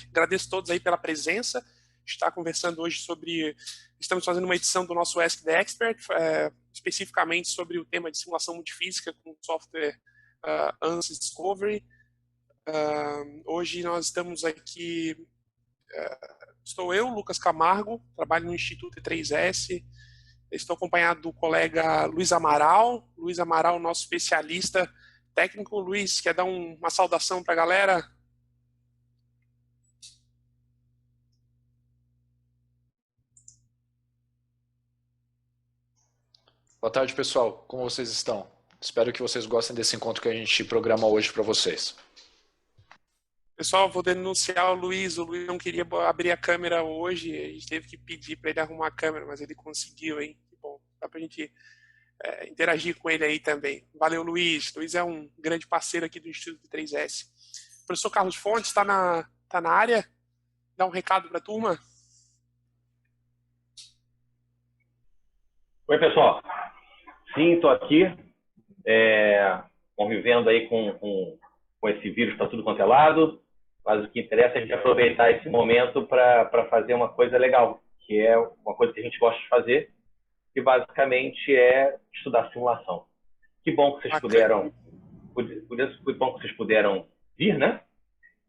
Agradeço a todos aí pela presença. Está conversando hoje sobre... Estamos fazendo uma edição do nosso Ask the Expert, especificamente sobre o tema de simulação multifísica com o software ANSYS Discovery. Hoje nós estamos aqui... estou eu, Lucas Camargo, trabalho no Instituto E3S. Estou acompanhado do colega Luiz Amaral. Luiz Amaral, nosso especialista técnico. Luiz, quer dar uma saudação para a galera? Boa tarde, pessoal. Como vocês estão? Espero que vocês gostem desse encontro que a gente programa hoje para vocês. Pessoal, vou denunciar o Luiz. O Luiz não queria abrir a câmera hoje. A gente teve que pedir para ele arrumar a câmera, mas ele conseguiu, hein? Que bom. Dá para a gente interagir com ele aí também. Valeu, Luiz. Luiz é um grande parceiro aqui do Instituto E3S. O professor Carlos Fontes está na área. Dá um recado para a turma. Oi, pessoal. Sim, estou aqui, convivendo aí com esse vírus para tudo quanto é lado, mas o que interessa é a gente aproveitar esse momento para fazer uma coisa legal, que é uma coisa que a gente gosta de fazer, que basicamente é estudar simulação. Que bom que vocês puderam vir, né?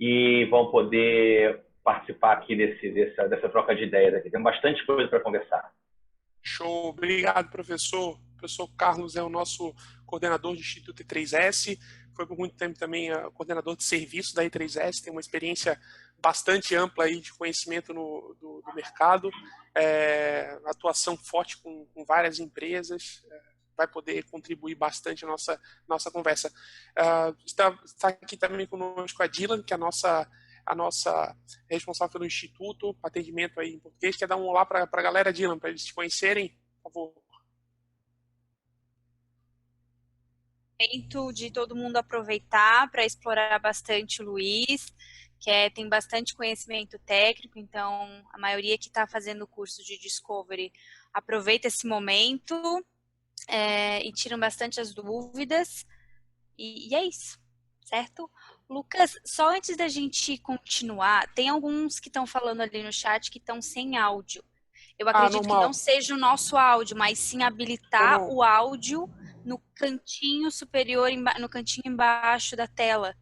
E vão poder participar aqui dessa troca de ideias aqui. Tem bastante coisa para conversar. Show, obrigado, professor. O professor Carlos é o nosso coordenador do Instituto E3S, foi por muito tempo também coordenador de serviço da E3S, tem uma experiência bastante ampla aí de conhecimento do mercado, atuação forte com várias empresas, vai poder contribuir bastante a nossa conversa. Está aqui também conosco a Dylan, que é a nossa responsável pelo Instituto, atendimento aí em português. Quer dar um olá para a galera, Dylan, para eles te conhecerem, por favor? De todo mundo aproveitar para explorar bastante o Luiz, que tem bastante conhecimento técnico, então a maioria que está fazendo o curso de Discovery aproveita esse momento e tiram bastante as dúvidas, e é isso, certo? Lucas, só antes da gente continuar, tem alguns que estão falando ali no chat que estão sem áudio. Eu acredito que não seja o nosso áudio, mas sim habilitar o áudio no cantinho superior, no cantinho embaixo da tela.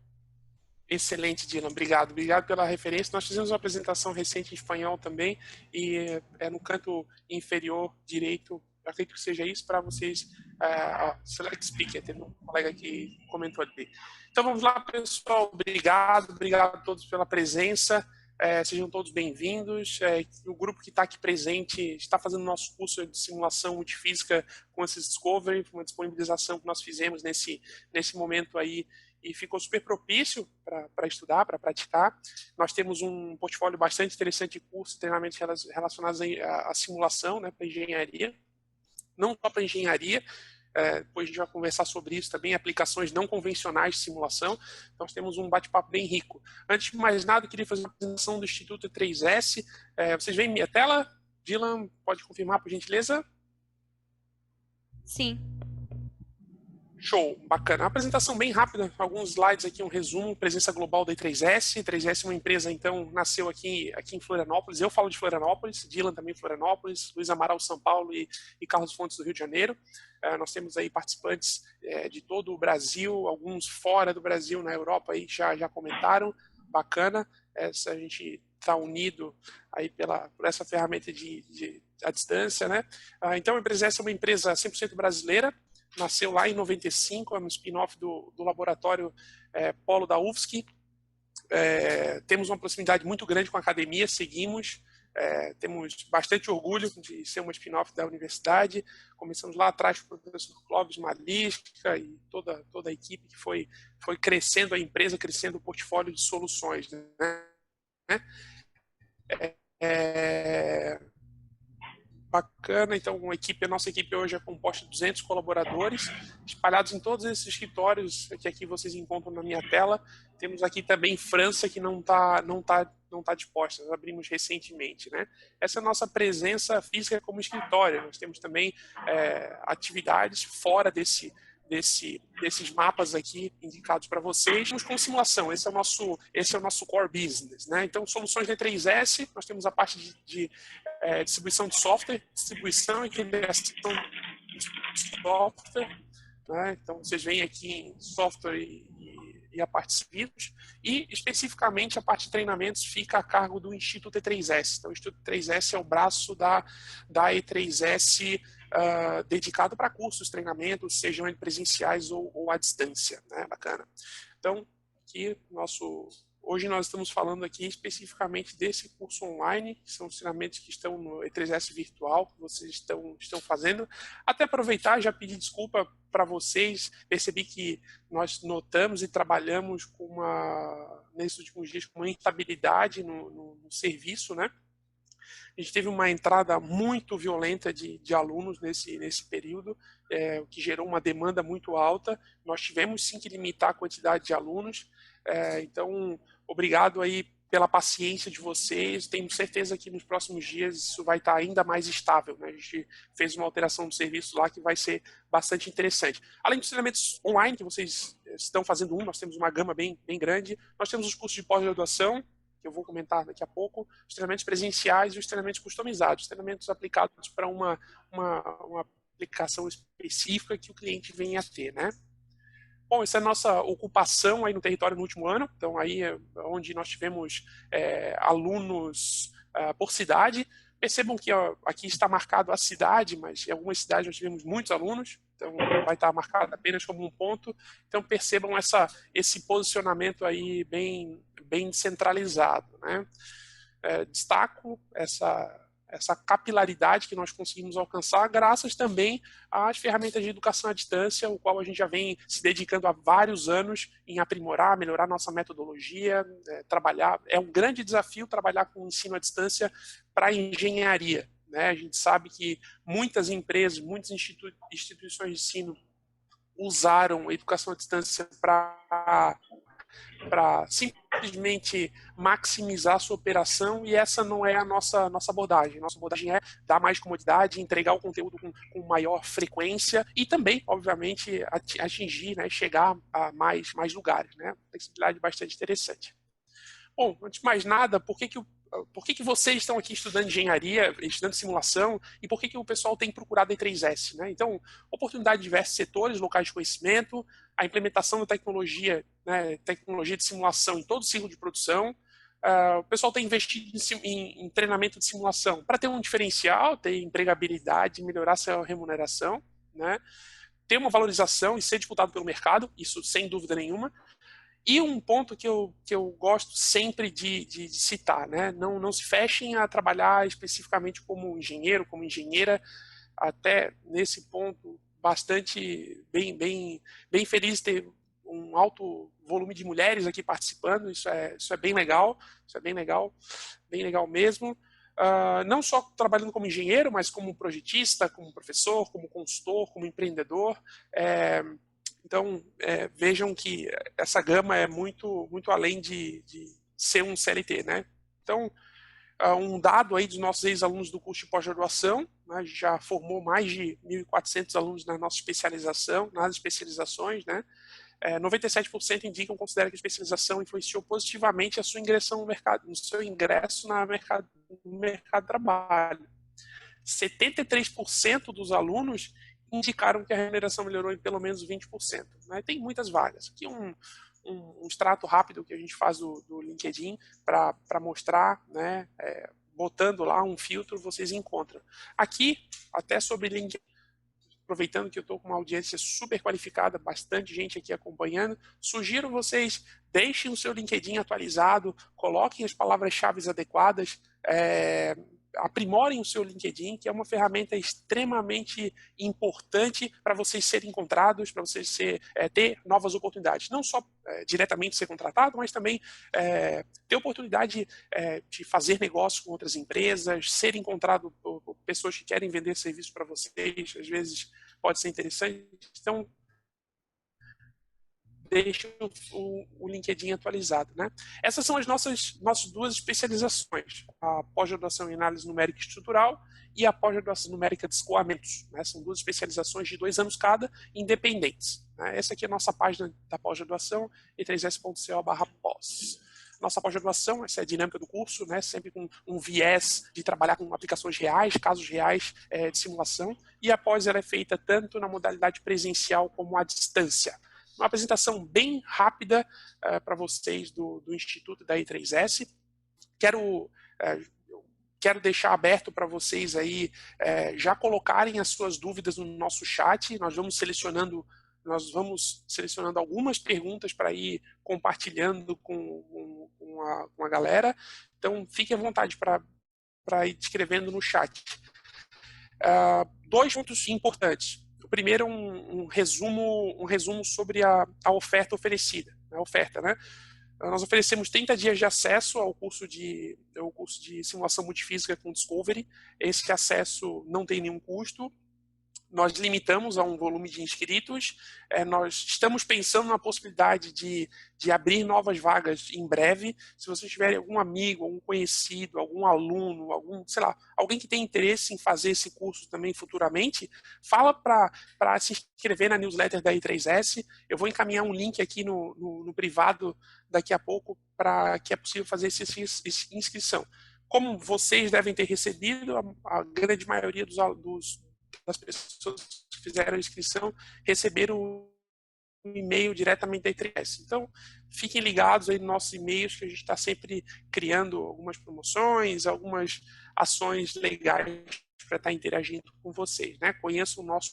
Excelente, Dylan. Obrigado. Obrigado pela referência. Nós fizemos uma apresentação recente em espanhol também, e no canto inferior direito, acredito que seja isso, para vocês. Select Speaker, teve um colega que comentou ali. Então vamos lá, pessoal. Obrigado a todos pela presença. Sejam todos bem-vindos. O grupo que está aqui presente está fazendo nosso curso de simulação multifísica com esse Discovery, uma disponibilização que nós fizemos nesse momento aí, e ficou super propício para estudar, para praticar. Nós temos um portfólio bastante interessante de cursos e treinamentos relacionados à simulação, né, para engenharia. Não só para engenharia, depois a gente vai conversar sobre isso também, aplicações não convencionais de simulação. Nós temos um bate-papo bem rico. Antes de mais nada, eu queria fazer uma apresentação do Instituto E3S. Vocês veem minha tela? Dylan, pode confirmar, por gentileza? Sim. Show, bacana. Uma apresentação bem rápida, alguns slides aqui, um resumo, presença global da E3S. E3S é uma empresa, então, nasceu aqui em Florianópolis. Eu falo de Florianópolis, Dylan também Florianópolis, Luiz Amaral São Paulo e Carlos Fontes do Rio de Janeiro. Nós temos aí participantes de todo o Brasil, alguns fora do Brasil, na Europa aí já comentaram. Bacana, a gente está unido aí por essa ferramenta à distância, né? Então a E3S é uma empresa 100% brasileira. Nasceu lá em 95, é um spin-off do laboratório Polo da UFSC. Temos uma proximidade muito grande com a academia, seguimos, temos bastante orgulho de ser uma spin-off da universidade. Começamos lá atrás com o professor Clóvis Malisca e toda a equipe que foi crescendo a empresa, crescendo o portfólio de soluções, né? Bacana, então a nossa equipe hoje é composta de 200 colaboradores, espalhados em todos esses escritórios que aqui vocês encontram na minha tela. Temos aqui também França, que não tá disposta, nós abrimos recentemente, né? Essa é a nossa presença física como escritório. Nós temos também atividades fora desses mapas aqui indicados para vocês. Vamos com simulação, esse é o nosso core business, né? Então, soluções D3S, nós temos a parte de distribuição de software, distribuição e criação de software, né? Então, vocês veem aqui em software e a parte de serviços, e especificamente a parte de treinamentos fica a cargo do Instituto E3S. Então, o Instituto E3S é o braço da E3S dedicado para cursos, treinamentos, sejam eles presenciais ou à distância, né? Bacana. Então, aqui hoje nós estamos falando aqui especificamente desse curso online, que são os treinamentos que estão no E3S virtual, que vocês estão fazendo. Até aproveitar, já pedi desculpa para vocês, percebi que nós notamos e trabalhamos nesses últimos dias com uma instabilidade no serviço, né? A gente teve uma entrada muito violenta de alunos nesse período, o que gerou uma demanda muito alta. Nós tivemos sim que limitar a quantidade de alunos, então obrigado aí pela paciência de vocês. Tenho certeza que nos próximos dias isso vai estar ainda mais estável, né? A gente fez uma alteração do serviço lá que vai ser bastante interessante. Além dos treinamentos online que vocês estão fazendo, nós temos uma gama bem grande. Nós temos os cursos de pós-graduação, que eu vou comentar daqui a pouco, os treinamentos presenciais e os treinamentos customizados, treinamentos aplicados para uma aplicação específica que o cliente venha a ter, né? Bom, essa é a nossa ocupação aí no território no último ano, então aí é onde nós tivemos alunos por cidade. Percebam que aqui está marcado a cidade, mas em algumas cidades nós tivemos muitos alunos, então vai estar marcado apenas como um ponto. Então percebam esse posicionamento aí bem centralizado, né? Destaco essa capilaridade que nós conseguimos alcançar graças também às ferramentas de educação à distância, o qual a gente já vem se dedicando há vários anos em aprimorar, melhorar nossa metodologia, trabalhar. É um grande desafio trabalhar com o ensino à distância para engenharia, né? A gente sabe que muitas empresas, muitas instituições de ensino usaram a educação à distância para simplesmente maximizar a sua operação, e essa não é a nossa abordagem. Nossa abordagem é dar mais comodidade, entregar o conteúdo com maior frequência e também, obviamente, atingir, né, chegar a mais lugares, né? Flexibilidade bastante interessante. Bom, antes de mais nada, por que vocês estão aqui estudando engenharia, estudando simulação, e por que o pessoal tem procurado a E3S, né? Então, oportunidade de diversos setores, locais de conhecimento, a implementação da tecnologia, né, tecnologia de simulação em todo o ciclo de produção. O pessoal tem investido em treinamento de simulação para ter um diferencial, ter empregabilidade, melhorar sua remuneração, né? Ter uma valorização e ser disputado pelo mercado, isso sem dúvida nenhuma. E um ponto que eu gosto sempre de citar, né? Não se fechem a trabalhar especificamente como engenheiro, como engenheira. Até nesse ponto, bastante bem feliz de ter um alto volume de mulheres aqui participando. Isso é bem legal, bem legal mesmo. Não só trabalhando como engenheiro, mas como projetista, como professor, como consultor, como empreendedor. Então, vejam que essa gama é muito além de ser um CLT, né? Então, um dado aí dos nossos ex-alunos do curso de pós-graduação, né? A gente já formou mais de 1.400 alunos na nossa especialização, nas especializações, né? 97% indicam, consideram que a especialização influenciou positivamente a sua ingressão no mercado, no seu ingresso no mercado de trabalho. 73% dos alunos indicaram que a remuneração melhorou em pelo menos 20%. Né? Tem muitas vagas. Aqui um extrato rápido que a gente faz do LinkedIn para mostrar, né? Botando lá um filtro, vocês encontram. Aqui, até sobre LinkedIn, aproveitando que eu estou com uma audiência super qualificada, bastante gente aqui acompanhando, sugiro vocês deixem o seu LinkedIn atualizado, coloquem as palavras-chave adequadas, aprimorem o seu LinkedIn, que é uma ferramenta extremamente importante para vocês serem encontrados, para vocês ter novas oportunidades. Não só diretamente ser contratado, mas também ter oportunidade de fazer negócio com outras empresas, ser encontrado por pessoas que querem vender serviço para vocês, às vezes pode ser interessante. Então, deixa o LinkedIn atualizado, né? Essas são as nossas duas especializações, a pós-graduação em análise numérica estrutural e a pós-graduação numérica de escoamentos, né? São duas especializações de 2 anos cada, independentes, né? Essa aqui é a nossa página da pós-graduação, e3s.co/pós. Nossa pós-graduação, essa é a dinâmica do curso, né? Sempre com um viés de trabalhar com aplicações reais, casos reais de simulação, e a pós ela é feita tanto na modalidade presencial como à distância. Uma apresentação bem rápida para vocês do Instituto da E3S. Quero deixar aberto para vocês aí já colocarem as suas dúvidas no nosso chat. Nós vamos selecionando algumas perguntas para ir compartilhando com a galera. Então, fique à vontade para ir escrevendo no chat. 2 pontos importantes. O primeiro é um resumo sobre a oferta oferecida. A oferta, né? Nós oferecemos 30 dias de acesso ao curso de simulação multifísica com Discovery. Esse acesso não tem nenhum custo. Nós limitamos a um volume de inscritos. Nós estamos pensando na possibilidade de abrir novas vagas em breve. Se vocês tiverem algum amigo, algum conhecido, algum aluno, alguém que tem interesse em fazer esse curso também futuramente, fala para se inscrever na newsletter da E3S. Eu vou encaminhar um link aqui no privado daqui a pouco para que é possível fazer essa inscrição. Como vocês devem ter recebido, a grande maioria das pessoas que fizeram a inscrição receberam um e-mail diretamente da E3S. Então, fiquem ligados aí nos nossos e-mails, que a gente está sempre criando algumas promoções, algumas ações legais para estar interagindo com vocês, né? Conheçam o nosso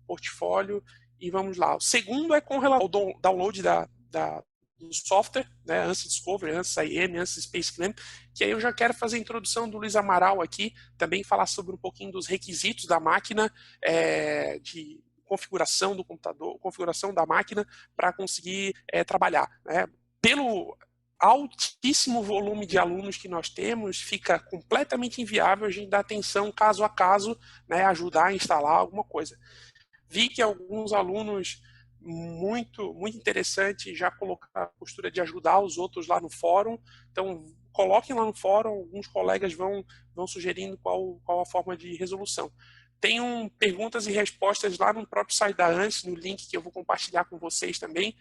portfólio e vamos lá. O segundo é com relação ao download do software, né, ANSYS Discovery, ANSYS IM, ANSYS SpaceClaim, que aí eu já quero fazer a introdução do Luiz Amaral aqui, também falar sobre um pouquinho dos requisitos da máquina, de configuração do computador, configuração da máquina para conseguir trabalhar, né? Pelo altíssimo volume de alunos que nós temos, fica completamente inviável a gente dar atenção caso a caso, né, ajudar a instalar alguma coisa. Vi que alguns alunos muito interessante já colocar a postura de ajudar os outros lá no fórum. Então, coloquem lá no fórum, alguns colegas vão sugerindo qual a forma de resolução. Tem perguntas e respostas lá no próprio site da ANSYS, no link que eu vou compartilhar com vocês também,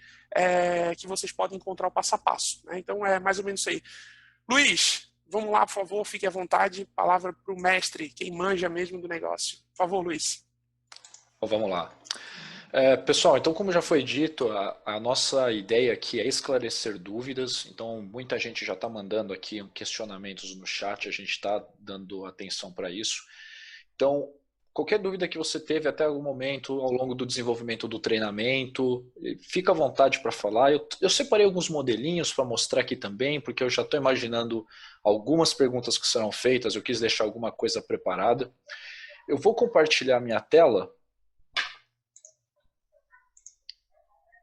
que vocês podem encontrar o passo a passo, né? Então, é mais ou menos isso aí. Luiz, vamos lá, por favor, fique à vontade. Palavra para o mestre, quem manja mesmo do negócio. Por favor, Luiz. Então, vamos lá. Pessoal, então como já foi dito, a nossa ideia aqui é esclarecer dúvidas, então muita gente já está mandando aqui questionamentos no chat, a gente está dando atenção para isso. Então, qualquer dúvida que você teve até algum momento ao longo do desenvolvimento do treinamento, fica à vontade para falar. Eu separei alguns modelinhos para mostrar aqui também, porque eu já estou imaginando algumas perguntas que serão feitas, eu quis deixar alguma coisa preparada. Eu vou compartilhar minha tela.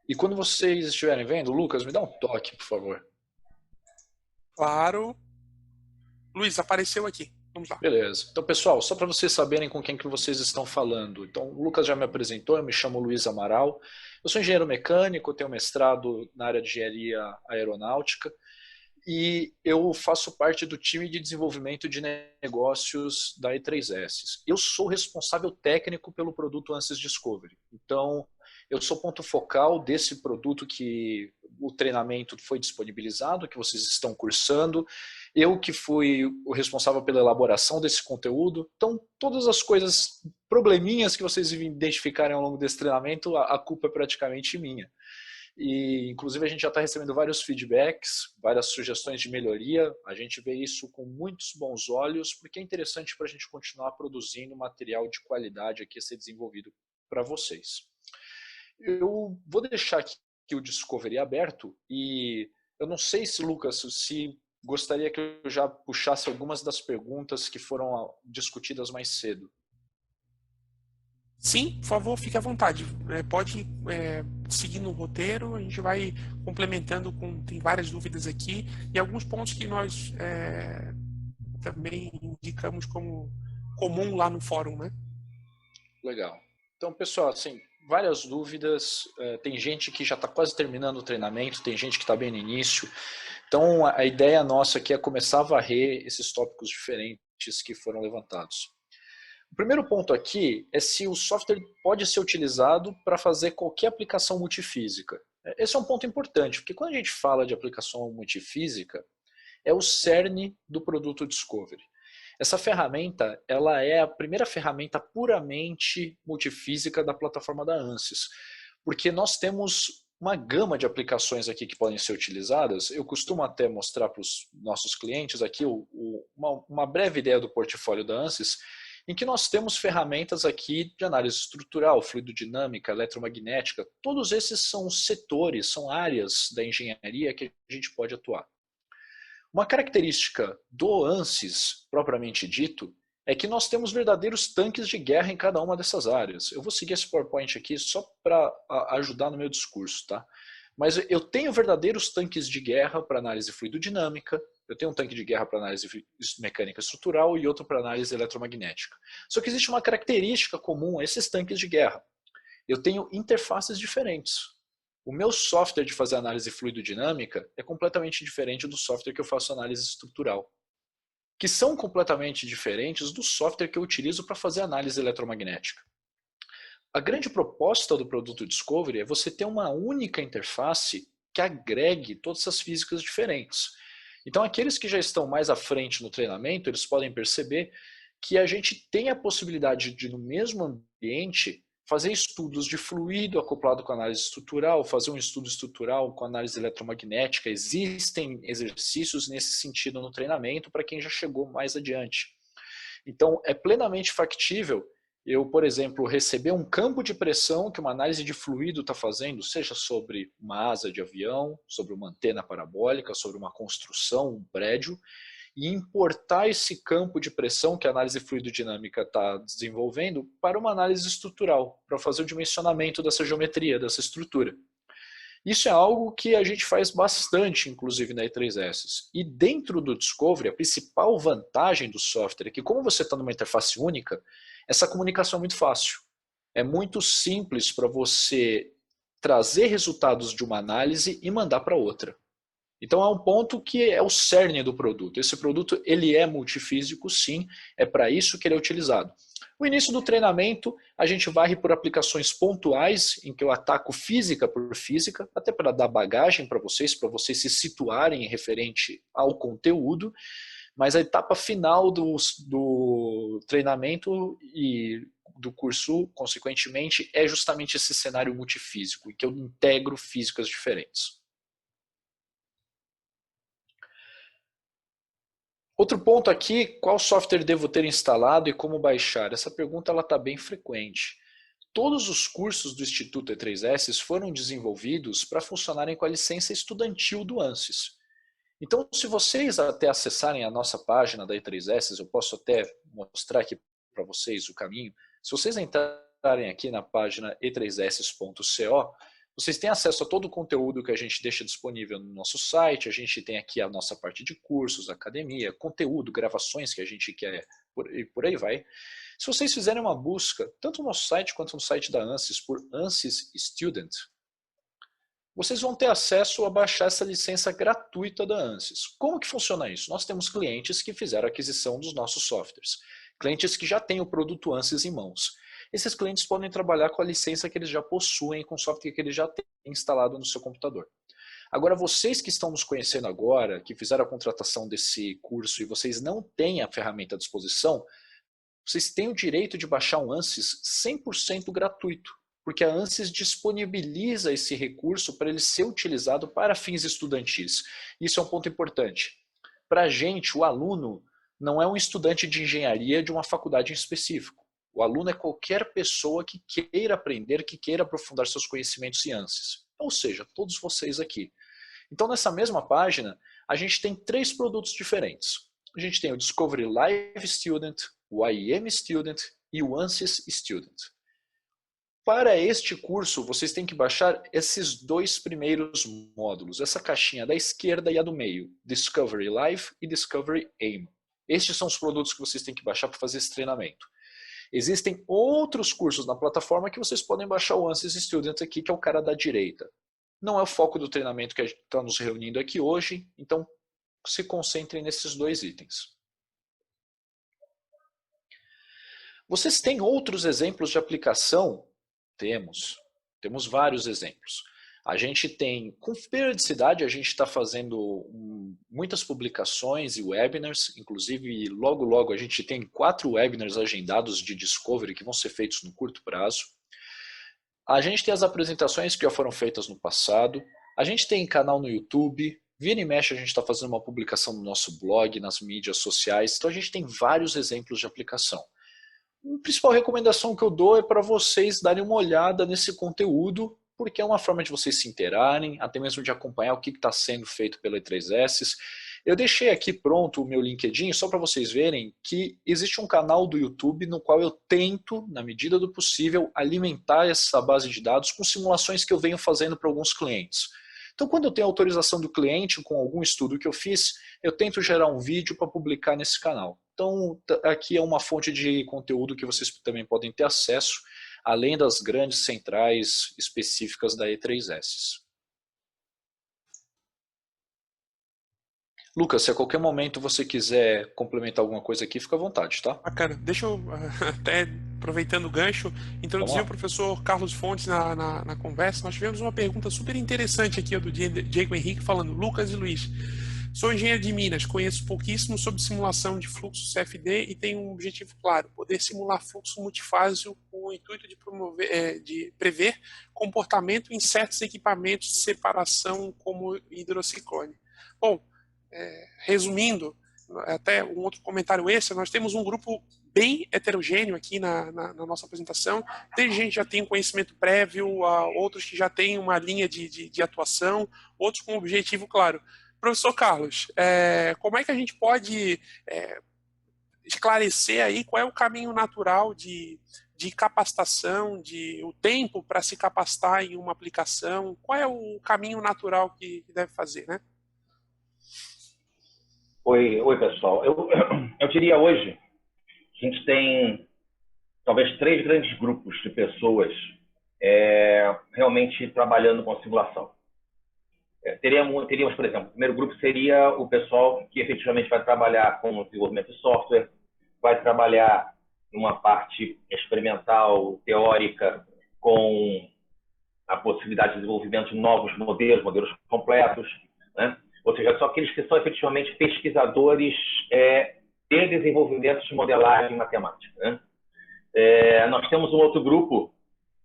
E quando vocês estiverem vendo, Lucas, me dá um toque, por favor. Claro. Luiz, apareceu aqui. Vamos lá. Beleza. Então, pessoal, só para vocês saberem com quem que vocês estão falando. Então, o Lucas já me apresentou, eu me chamo Luiz Amaral. Eu sou engenheiro mecânico, tenho mestrado na área de engenharia aeronáutica e eu faço parte do time de desenvolvimento de negócios da E3S. Eu sou responsável técnico pelo produto ANSYS Discovery. Então, eu sou ponto focal desse produto que o treinamento foi disponibilizado, que vocês estão cursando. Eu que fui o responsável pela elaboração desse conteúdo. Então, todas as coisas, probleminhas que vocês identificarem ao longo desse treinamento, a culpa é praticamente minha. E, inclusive, a gente já está recebendo vários feedbacks, várias sugestões de melhoria. A gente vê isso com muitos bons olhos, porque é interessante para a gente continuar produzindo material de qualidade aqui a ser desenvolvido para vocês. Eu vou deixar aqui o Discovery aberto e eu não sei se, Lucas, se gostaria que eu já puxasse algumas das perguntas que foram discutidas mais cedo. Sim, por favor, fique à vontade. Pode seguir no roteiro, a gente vai complementando tem várias dúvidas aqui e alguns pontos que nós também indicamos como comum lá no fórum, né? Legal. Então, pessoal, assim, várias dúvidas, tem gente que já está quase terminando o treinamento, tem gente que está bem no início. Então, a ideia nossa aqui é começar a varrer esses tópicos diferentes que foram levantados. O primeiro ponto aqui é se o software pode ser utilizado para fazer qualquer aplicação multifísica. Esse é um ponto importante, porque quando a gente fala de aplicação multifísica, é o cerne do produto Discovery. Essa ferramenta, ela é a primeira ferramenta puramente multifísica da plataforma da ANSYS, porque nós temos uma gama de aplicações aqui que podem ser utilizadas. Eu costumo até mostrar para os nossos clientes aqui uma breve ideia do portfólio da ANSYS, em que nós temos ferramentas aqui de análise estrutural, fluidodinâmica, eletromagnética. Todos esses são setores, são áreas da engenharia que a gente pode atuar. Uma característica do ANSYS, propriamente dito, é que nós temos verdadeiros tanques de guerra em cada uma dessas áreas. Eu vou seguir esse PowerPoint aqui só para ajudar no meu discurso, tá? Mas eu tenho verdadeiros tanques de guerra para análise fluidodinâmica, eu tenho um tanque de guerra para análise mecânica estrutural e outro para análise eletromagnética. Só que existe uma característica comum a esses tanques de guerra. Eu tenho interfaces diferentes. O meu software de fazer análise fluidodinâmica é completamente diferente do software que eu faço análise estrutural, que são completamente diferentes do software que eu utilizo para fazer análise eletromagnética. A grande proposta do produto Discovery é você ter uma única interface que agregue todas essas físicas diferentes. Então, aqueles que já estão mais à frente no treinamento, eles podem perceber que a gente tem a possibilidade de, no mesmo ambiente, fazer estudos de fluido acoplado com análise estrutural, fazer um estudo estrutural com análise eletromagnética. Existem exercícios nesse sentido no treinamento para quem já chegou mais adiante. Então, é plenamente factível eu, por exemplo, receber um campo de pressão que uma análise de fluido está fazendo, seja sobre uma asa de avião, sobre uma antena parabólica, sobre uma construção, um prédio, e importar esse campo de pressão que a análise fluidodinâmica está desenvolvendo para uma análise estrutural, para fazer o dimensionamento dessa geometria, dessa estrutura. Isso é algo que a gente faz bastante, inclusive na E3S. E dentro do Discovery, a principal vantagem do software é que, como você está numa interface única, essa comunicação é muito fácil. É muito simples para você trazer resultados de uma análise e mandar para outra. Então é um ponto que é o cerne do produto. Esse produto ele é multifísico, sim, é para isso que ele é utilizado. No início do treinamento, a gente varre por aplicações pontuais, em que eu ataco física por física, até para dar bagagem para vocês se situarem referente ao conteúdo, mas a etapa final do treinamento e do curso, consequentemente, é justamente esse cenário multifísico, em que eu integro físicas diferentes. Outro ponto aqui, qual software devo ter instalado e como baixar? Essa pergunta está bem frequente. Todos os cursos do Instituto E3S foram desenvolvidos para funcionarem com a licença estudantil do ANSYS. Então, se vocês até acessarem a nossa página da E3S, eu posso até mostrar aqui para vocês o caminho. Se vocês entrarem aqui na página e3s.co, vocês têm acesso a todo o conteúdo que a gente deixa disponível no nosso site. A gente tem aqui a nossa parte de cursos, academia, conteúdo, gravações que a gente quer, por aí vai. Se vocês fizerem uma busca, tanto no nosso site quanto no site da ANSYS, por ANSYS Student, vocês vão ter acesso a baixar essa licença gratuita da ANSYS. Como que funciona isso? Nós temos clientes que fizeram aquisição dos nossos softwares. Clientes que já têm o produto ANSYS em mãos. Esses clientes podem trabalhar com a licença que eles já possuem, com o software que eles já têm instalado no seu computador. Agora, vocês que estão nos conhecendo agora, que fizeram a contratação desse curso e vocês não têm a ferramenta à disposição, vocês têm o direito de baixar um ANSYS 100% gratuito, porque a ANSYS disponibiliza esse recurso para ele ser utilizado para fins estudantis. Isso é um ponto importante. Para a gente, o aluno não é um estudante de engenharia de uma faculdade em específico. O aluno é qualquer pessoa que queira aprender, que queira aprofundar seus conhecimentos em ANSYS. Ou seja, todos vocês aqui. Então, nessa mesma página, a gente tem 3 produtos diferentes. A gente tem o Discovery Live Student, o IEM Student e o ANSYS Student. Para este curso, vocês têm que baixar esses 2 primeiros módulos, essa caixinha da esquerda e a do meio, Discovery Live e Discovery AIM. Estes são os produtos que vocês têm que baixar para fazer esse treinamento. Existem outros cursos na plataforma que vocês podem baixar o Ansys Student aqui, que é o cara da direita. Não é o foco do treinamento que a gente está nos reunindo aqui hoje, então se concentrem nesses 2 itens. Vocês têm outros exemplos de aplicação? Temos vários exemplos. A gente tem, com periodicidade, a gente está fazendo muitas publicações e webinars, inclusive logo logo a gente tem 4 webinars agendados de Discovery que vão ser feitos no curto prazo. A gente tem as apresentações que já foram feitas no passado, a gente tem canal no YouTube, vira e mexe a gente está fazendo uma publicação no nosso blog, nas mídias sociais, então a gente tem vários exemplos de aplicação. A principal recomendação que eu dou é para vocês darem uma olhada nesse conteúdo, porque é uma forma de vocês se interarem, até mesmo de acompanhar o que está sendo feito pela E3S. Eu deixei aqui pronto o meu LinkedIn, só para vocês verem que existe um canal do YouTube no qual eu tento, na medida do possível, alimentar essa base de dados com simulações que eu venho fazendo para alguns clientes. Então, quando eu tenho autorização do cliente com algum estudo que eu fiz, eu tento gerar um vídeo para publicar nesse canal. Então, aqui é uma fonte de conteúdo que vocês também podem ter acesso, além das grandes centrais específicas da E3S. Lucas, se a qualquer momento você quiser complementar alguma coisa aqui, fica à vontade, tá? Bacana. Deixa eu, até aproveitando o gancho, introduzir o professor Carlos Fontes na conversa. Nós tivemos uma pergunta super interessante aqui do Diego Henrique, falando: Lucas e Luiz, sou engenheiro de Minas, conheço pouquíssimo sobre simulação de fluxo CFD e tenho um objetivo claro: poder simular fluxo multifásico com o intuito de prever comportamento em certos equipamentos de separação como hidrociclone. Bom, resumindo, até um outro comentário extra, nós temos um grupo bem heterogêneo aqui na nossa apresentação. Tem gente que já tem um conhecimento prévio, outros que já têm uma linha de atuação, outros com um objetivo claro. Professor Carlos, como é que a gente pode esclarecer aí qual é o caminho natural de capacitação, o tempo para se capacitar em uma aplicação? Qual é o caminho natural que deve fazer, né? Oi, pessoal. Eu diria hoje que a gente tem talvez 3 grandes grupos de pessoas realmente trabalhando com simulação. Teríamos, por exemplo, o primeiro grupo seria o pessoal que efetivamente vai trabalhar com o desenvolvimento de software, vai trabalhar numa parte experimental, teórica, com a possibilidade de desenvolvimento de novos modelos completos, né? Ou seja, só aqueles que são efetivamente pesquisadores de desenvolvimento de modelagem matemática, né? Nós temos um outro grupo,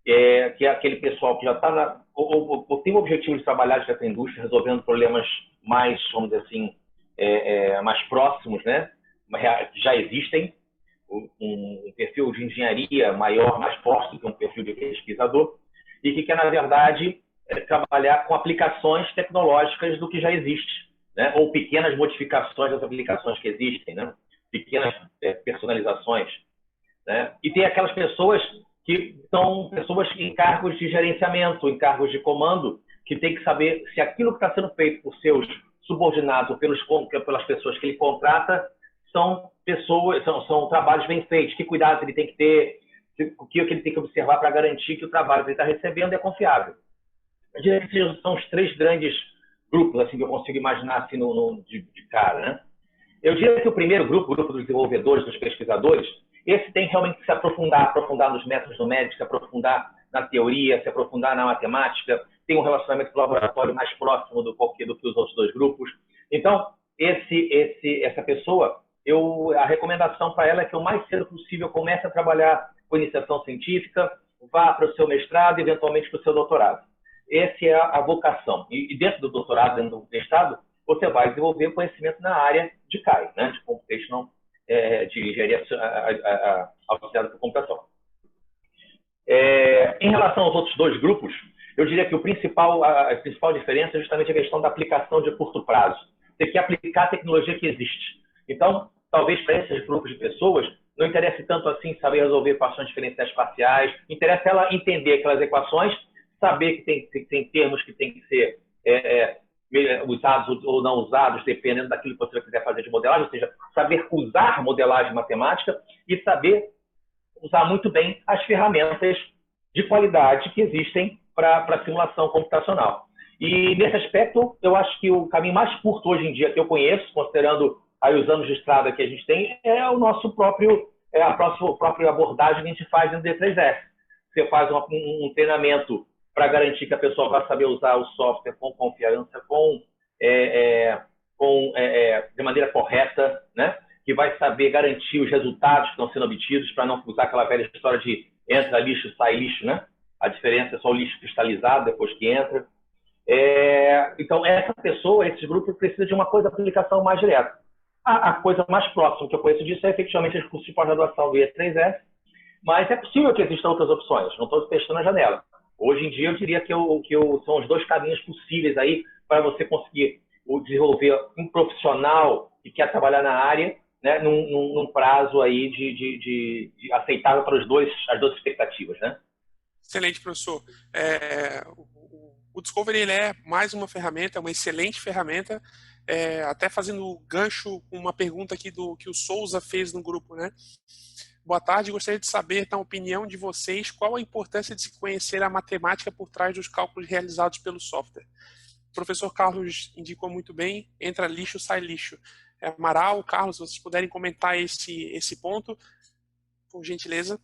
que é aquele pessoal que já está ou tem o objetivo de trabalhar nessa indústria, resolvendo problemas mais, vamos dizer assim, mais próximos, né? Já existem, um perfil de engenharia maior, mais forte do que um perfil de pesquisador, e que quer, na verdade, trabalhar com aplicações tecnológicas do que já existe, né? Ou pequenas modificações das aplicações que existem, né? Pequenas personalizações, né? E tem aquelas pessoas que são pessoas em cargos de gerenciamento, em cargos de comando, que tem que saber se aquilo que está sendo feito por seus subordinados ou pelas pessoas que ele contrata são trabalhos bem feitos, que cuidados ele tem que ter, o que ele tem que observar para garantir que o trabalho que ele está recebendo é confiável. Eu diria que são os 3 grandes grupos assim, que eu consigo imaginar assim, de cara, né? Eu diria que o primeiro grupo, o grupo dos desenvolvedores, dos pesquisadores, esse tem realmente que se aprofundar nos métodos numéricos, se aprofundar na teoria, se aprofundar na matemática, tem um relacionamento com o laboratório mais próximo do que os outros 2 grupos. Então, essa pessoa, a recomendação para ela é que o mais cedo possível comece a trabalhar com iniciação científica, vá para o seu mestrado e eventualmente para o seu doutorado. Essa é a vocação. E dentro do doutorado, dentro do mestrado, você vai desenvolver conhecimento na área de CAI, né? De Computational, de engenharia auxiliada por computação. Em relação aos outros 2 grupos, eu diria que a principal diferença é justamente a questão da aplicação de curto prazo. Tem que aplicar a tecnologia que existe. Então, talvez para esses grupos de pessoas, não interesse tanto assim saber resolver equações diferenciais parciais, interessa ela entender aquelas equações, saber que tem termos que têm que ser usados ou não usados, dependendo daquilo que você quiser fazer de modelagem, ou seja, saber usar modelagem matemática e saber usar muito bem as ferramentas de qualidade que existem para simulação computacional. E nesse aspecto, eu acho que o caminho mais curto hoje em dia que eu conheço, considerando aí os anos de estrada que a gente tem, é o nosso próprio, a própria abordagem que a gente faz no D3S. Você faz um treinamento para garantir que a pessoa vai saber usar o software com confiança, de maneira correta, né? Que vai saber garantir os resultados que estão sendo obtidos, para não usar aquela velha história de entra lixo, sai lixo, né? A diferença é só o lixo cristalizado depois que entra. Então, essa pessoa, esse grupo, precisa de uma aplicação mais direta. A coisa mais próxima que eu conheço disso é efetivamente os cursos de pós-graduação do E3S, mas é possível que existam outras opções, não estou testando a janela. Hoje em dia, eu diria que são os dois caminhos possíveis aí para você conseguir desenvolver um profissional que quer trabalhar na área, né, num prazo aí de aceitável para as duas expectativas, né? Excelente, professor. O Discovery ele é mais uma ferramenta, uma excelente ferramenta, até fazendo gancho com uma pergunta aqui que o Souza fez no grupo, né? Boa tarde, gostaria de saber, na opinião de vocês, qual a importância de se conhecer a matemática por trás dos cálculos realizados pelo software. O professor Carlos indicou muito bem, entra lixo, sai lixo. Amaral, Carlos, se vocês puderem comentar esse ponto, por gentileza.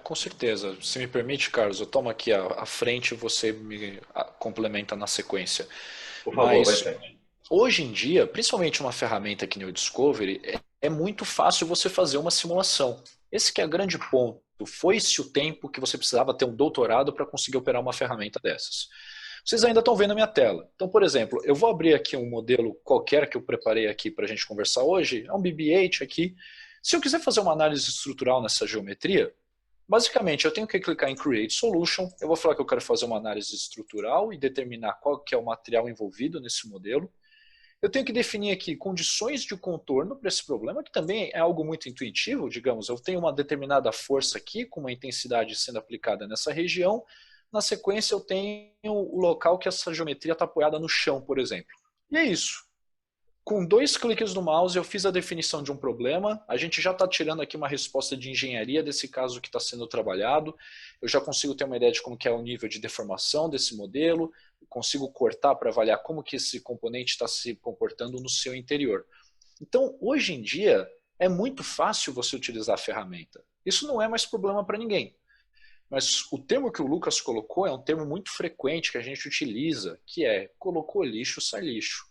Com certeza. Se me permite, Carlos, eu tomo aqui à frente e você me complementa na sequência. Por favor, bastante. Hoje em dia, principalmente uma ferramenta que nem o Discovery, é muito fácil você fazer uma simulação. Esse que é o grande ponto. Foi-se o tempo que você precisava ter um doutorado para conseguir operar uma ferramenta dessas. Vocês ainda estão vendo a minha tela. Então, por exemplo, eu vou abrir aqui um modelo qualquer que eu preparei aqui para a gente conversar hoje. É um BB-8 aqui. Se eu quiser fazer uma análise estrutural nessa geometria, basicamente eu tenho que clicar em Create Solution. Eu vou falar que eu quero fazer uma análise estrutural e determinar qual que é o material envolvido nesse modelo. Eu tenho que definir aqui condições de contorno para esse problema, que também é algo muito intuitivo. Digamos, eu tenho uma determinada força aqui, com uma intensidade sendo aplicada nessa região. Na sequência, eu tenho o local que essa geometria está apoiada no chão, por exemplo. E é isso. Com 2 cliques no mouse, eu fiz a definição de um problema. A gente já está tirando aqui uma resposta de engenharia desse caso que está sendo trabalhado. Eu já consigo ter uma ideia de como que é o nível de deformação desse modelo. Eu consigo cortar para avaliar como que esse componente está se comportando no seu interior. Então, hoje em dia, é muito fácil você utilizar a ferramenta. Isso não é mais problema para ninguém. Mas o termo que o Lucas colocou é um termo muito frequente que a gente utiliza, que é colocou lixo, sai lixo.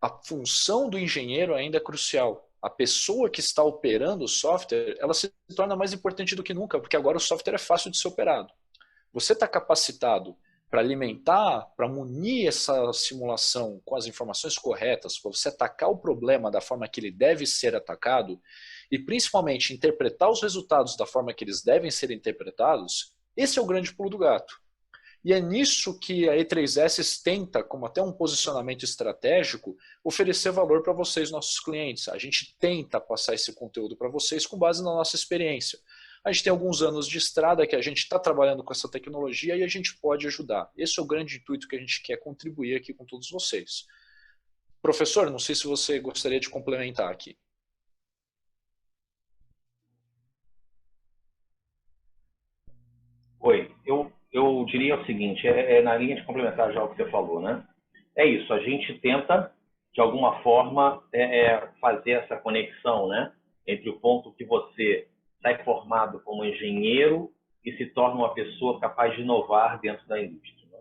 A função do engenheiro ainda é crucial. A pessoa que está operando o software, ela se torna mais importante do que nunca, porque agora o software é fácil de ser operado. Você está capacitado para alimentar, para munir essa simulação com as informações corretas, para você atacar o problema da forma que ele deve ser atacado, e principalmente interpretar os resultados da forma que eles devem ser interpretados, esse é o grande pulo do gato. E é nisso que a E3S tenta, como até um posicionamento estratégico, oferecer valor para vocês, nossos clientes. A gente tenta passar esse conteúdo para vocês com base na nossa experiência. A gente tem alguns anos de estrada que a gente está trabalhando com essa tecnologia e a gente pode ajudar. Esse é o grande intuito que a gente quer contribuir aqui com todos vocês. Professor, não sei se você gostaria de complementar aqui. Oi, eu diria o seguinte, na linha de complementar já o que você falou, né? É isso, a gente tenta, de alguma forma, fazer essa conexão, né? Entre o ponto que você sai formado como engenheiro e se torna uma pessoa capaz de inovar dentro da indústria, né?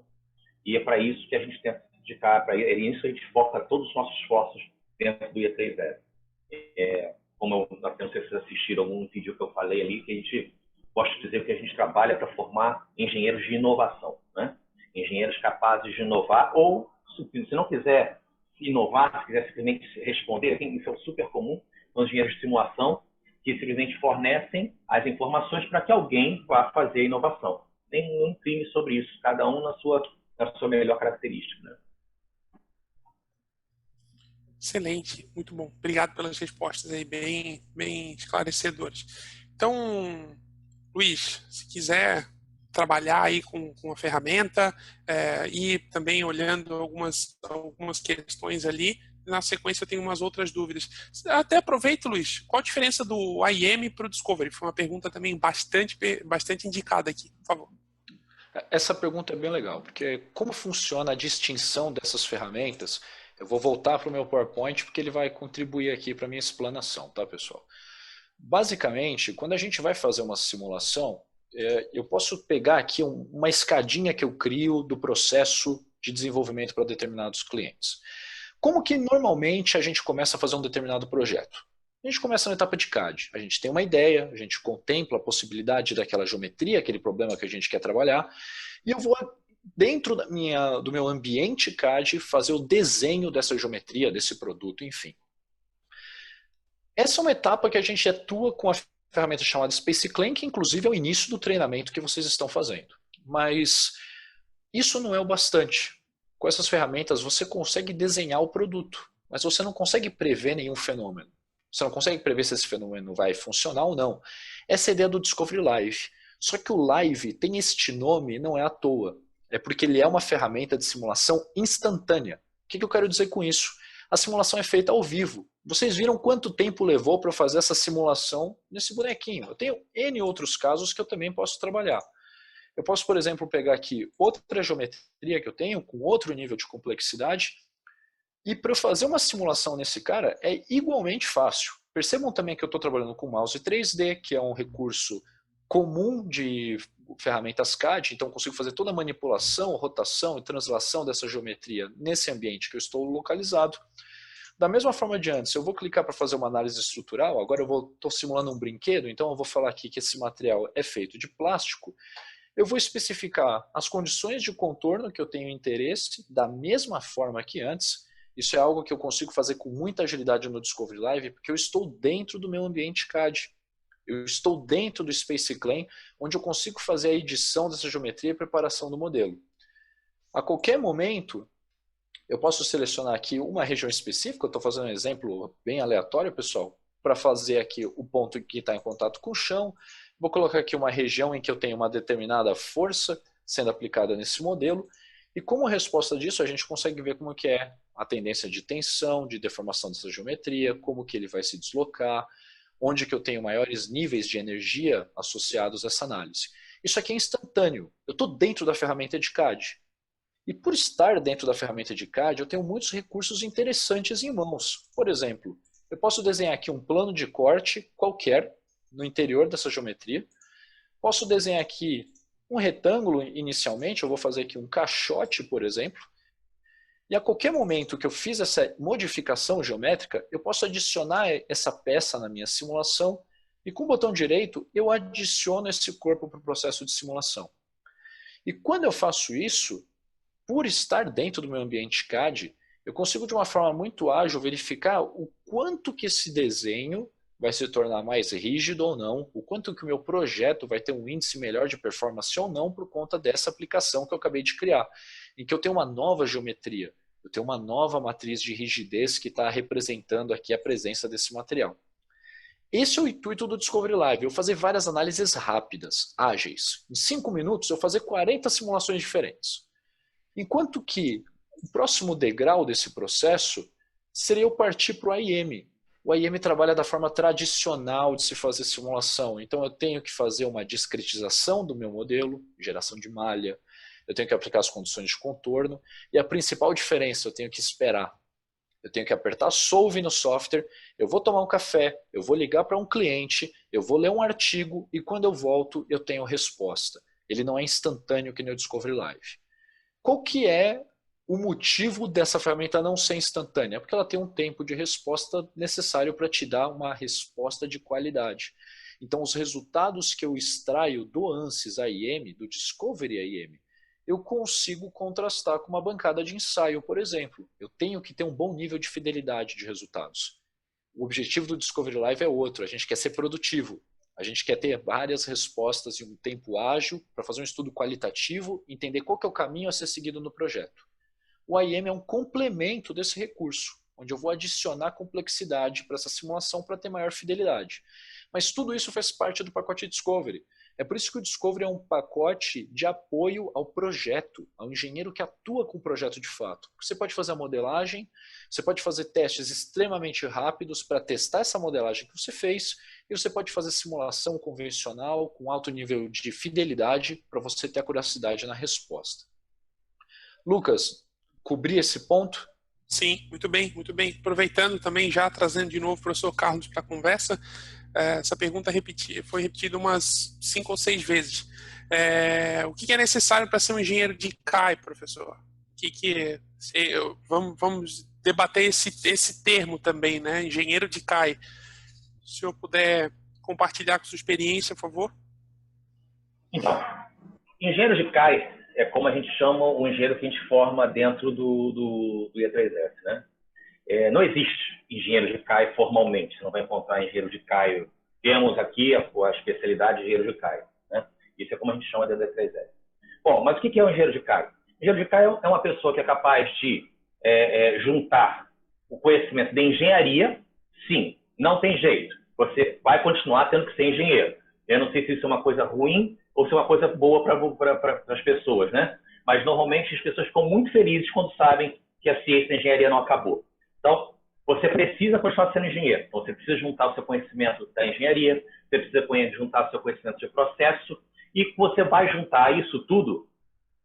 E é para isso que a gente tenta se dedicar, é isso que a gente foca todos os nossos esforços dentro do E3S. Como eu não sei se vocês assistiram algum vídeo que eu falei ali, que a gente gosto de dizer que a gente trabalha para formar engenheiros de inovação, né? Engenheiros capazes de inovar, ou, se não quiser inovar, se quiser simplesmente responder, isso é super comum, são engenheiros de simulação que simplesmente fornecem as informações para que alguém vá fazer a inovação. Nenhum crime sobre isso, cada um na sua melhor característica, né? Excelente, muito bom. Obrigado pelas respostas aí, bem esclarecedoras. Então, Luiz, se quiser trabalhar aí com a ferramenta e também olhando algumas questões ali, na sequência eu tenho umas outras dúvidas. Até aproveito, Luiz, qual a diferença do IEM para o Discovery? Foi uma pergunta também bastante indicada aqui, por favor. Essa pergunta é bem legal, porque como funciona a distinção dessas ferramentas? Eu vou voltar para o meu PowerPoint porque ele vai contribuir aqui para a minha explanação, tá, pessoal? Basicamente, quando a gente vai fazer uma simulação, eu posso pegar aqui uma escadinha que eu crio do processo de desenvolvimento para determinados clientes. Como que normalmente a gente começa a fazer um determinado projeto? A gente começa na etapa de CAD. A gente tem uma ideia, a gente contempla a possibilidade daquela geometria, aquele problema que a gente quer trabalhar, e eu vou, dentro do meu ambiente CAD, fazer o desenho dessa geometria, desse produto, enfim. Essa é uma etapa que a gente atua com a ferramenta chamada SpaceClaim, que inclusive é o início do treinamento que vocês estão fazendo. Mas isso não é o bastante. Com essas ferramentas você consegue desenhar o produto, mas você não consegue prever nenhum fenômeno. Você não consegue prever se esse fenômeno vai funcionar ou não. Essa é a ideia do Discovery Live. Só que o Live tem este nome não é à toa. É porque ele é uma ferramenta de simulação instantânea. O que eu quero dizer com isso? A simulação é feita ao vivo. Vocês viram quanto tempo levou para eu fazer essa simulação nesse bonequinho. Eu tenho N outros casos que eu também posso trabalhar. Eu posso, por exemplo, pegar aqui outra geometria que eu tenho, com outro nível de complexidade, e para eu fazer uma simulação nesse cara é igualmente fácil. Percebam também que eu estou trabalhando com mouse 3D, que é um recurso comum de ferramentas CAD, então eu consigo fazer toda a manipulação, rotação e translação dessa geometria nesse ambiente que eu estou localizado. Da mesma forma de antes, eu vou clicar para fazer uma análise estrutural, agora eu estou simulando um brinquedo, então eu vou falar aqui que esse material é feito de plástico. Eu vou especificar as condições de contorno que eu tenho interesse, da mesma forma que antes. Isso é algo que eu consigo fazer com muita agilidade no Discovery Live, porque eu estou dentro do meu ambiente CAD. Eu estou dentro do SpaceClaim, onde eu consigo fazer a edição dessa geometria e preparação do modelo. A qualquer momento, eu posso selecionar aqui uma região específica, eu estou fazendo um exemplo bem aleatório, pessoal, para fazer aqui o ponto que está em contato com o chão. Vou colocar aqui uma região em que eu tenho uma determinada força sendo aplicada nesse modelo. E como resposta disso, a gente consegue ver como que é a tendência de tensão, de deformação dessa geometria, como que ele vai se deslocar, onde que eu tenho maiores níveis de energia associados a essa análise. Isso aqui é instantâneo. Eu estou dentro da ferramenta de CAD. E por estar dentro da ferramenta de CAD, eu tenho muitos recursos interessantes em mãos. Por exemplo, eu posso desenhar aqui um plano de corte qualquer no interior dessa geometria. Posso desenhar aqui um retângulo inicialmente, eu vou fazer aqui um caixote, por exemplo. E a qualquer momento que eu fiz essa modificação geométrica, eu posso adicionar essa peça na minha simulação e com o botão direito eu adiciono esse corpo para o processo de simulação. E quando eu faço isso, por estar dentro do meu ambiente CAD, eu consigo de uma forma muito ágil verificar o quanto que esse desenho vai se tornar mais rígido ou não, o quanto que o meu projeto vai ter um índice melhor de performance ou não por conta dessa aplicação que eu acabei de criar, em que eu tenho uma nova geometria, eu tenho uma nova matriz de rigidez que está representando aqui a presença desse material. Esse é o intuito do Discovery Live, eu fazer várias análises rápidas, ágeis. Em 5 minutos eu fazer 40 simulações diferentes. Enquanto que o próximo degrau desse processo seria eu partir para o IEM. O IEM trabalha da forma tradicional de se fazer simulação. Então eu tenho que fazer uma discretização do meu modelo, geração de malha, eu tenho que aplicar as condições de contorno, e a principal diferença, eu tenho que esperar. Eu tenho que apertar Solve no software, eu vou tomar um café, eu vou ligar para um cliente, eu vou ler um artigo, e quando eu volto, eu tenho resposta. Ele não é instantâneo que nem o Discovery Live. Qual que é o motivo dessa ferramenta não ser instantânea? Porque ela tem um tempo de resposta necessário para te dar uma resposta de qualidade. Então, os resultados que eu extraio do ANSYS IEM, do Discovery IEM, eu consigo contrastar com uma bancada de ensaio, por exemplo. Eu tenho que ter um bom nível de fidelidade de resultados. O objetivo do Discovery Live é outro, a gente quer ser produtivo. A gente quer ter várias respostas em um tempo ágil para fazer um estudo qualitativo, entender qual que é o caminho a ser seguido no projeto. O IEM é um complemento desse recurso, onde eu vou adicionar complexidade para essa simulação para ter maior fidelidade. Mas tudo isso faz parte do pacote Discovery. É por isso que o Discovery é um pacote de apoio ao projeto, ao engenheiro que atua com o projeto de fato. Você pode fazer a modelagem, você pode fazer testes extremamente rápidos para testar essa modelagem que você fez, e você pode fazer simulação convencional com alto nível de fidelidade para você ter a curiosidade na resposta. Lucas, cobri esse ponto? Sim, muito bem, muito bem. Aproveitando também, já trazendo de novo o professor Carlos para a conversa, essa pergunta foi repetida umas 5 ou 6 vezes. O que é necessário para ser um engenheiro de CAI, professor? Vamos debater esse termo também, né? Engenheiro de CAI. Se o senhor puder compartilhar com sua experiência, por favor. Então, engenheiro de CAI é como a gente chama o engenheiro que a gente forma dentro do E3S, né? Não existe engenheiro de CAI formalmente. Você não vai encontrar engenheiro de CAI. Temos aqui a especialidade de engenheiro de CAI, né? Isso é como a gente chama dentro do E3S. Bom, mas o que é um engenheiro de CAI? O engenheiro de CAI é uma pessoa que é capaz de juntar o conhecimento de engenharia. Sim, não tem jeito. Você vai continuar tendo que ser engenheiro. Eu não sei se isso é uma coisa ruim ou se é uma coisa boa para as pessoas, né? Mas, normalmente, as pessoas ficam muito felizes quando sabem que a ciência e a engenharia não acabou. Então, você precisa continuar sendo engenheiro. Então, você precisa juntar o seu conhecimento da engenharia, você precisa juntar o seu conhecimento de processo, e você vai juntar isso tudo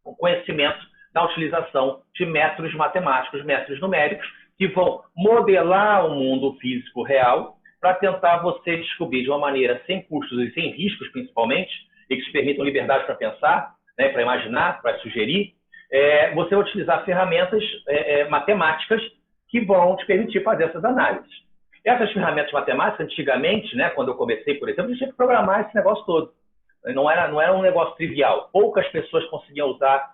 com o conhecimento da utilização de métodos matemáticos, métodos numéricos, que vão modelar o mundo físico real para tentar você descobrir de uma maneira sem custos e sem riscos, principalmente, e que te permitam liberdade para pensar, né, para imaginar, para sugerir, você vai utilizar ferramentas matemáticas que vão te permitir fazer essas análises. Essas ferramentas matemáticas, antigamente, né, quando eu comecei, por exemplo, eu tinha que programar esse negócio todo. Não era um negócio trivial. Poucas pessoas conseguiam usar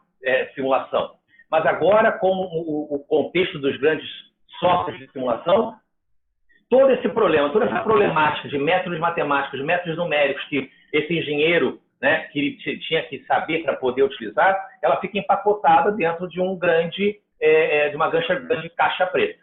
simulação. Mas agora, com o contexto dos grandes softwares de simulação, todo esse problema, toda essa problemática de métodos matemáticos, métodos numéricos que esse engenheiro, né, que ele tinha que saber para poder utilizar, ela fica empacotada dentro de uma grande caixa preta.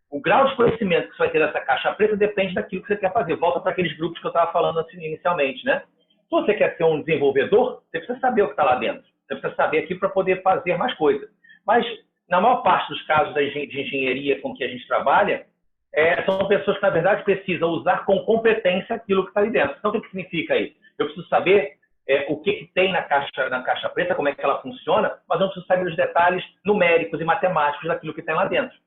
O grau de conhecimento que você vai ter dessa caixa preta depende daquilo que você quer fazer. Volta para aqueles grupos que eu estava falando assim, inicialmente, né? Se você quer ser um desenvolvedor, você precisa saber o que está lá dentro. Você precisa saber aqui para poder fazer mais coisas. Mas, na maior parte dos casos de engenharia com que a gente trabalha, são pessoas que, na verdade, precisam usar com competência aquilo que está ali dentro. Então, o que significa isso? Eu preciso saber o que tem na caixa preta, como é que ela funciona, mas eu não preciso saber os detalhes numéricos e matemáticos daquilo que tem lá dentro.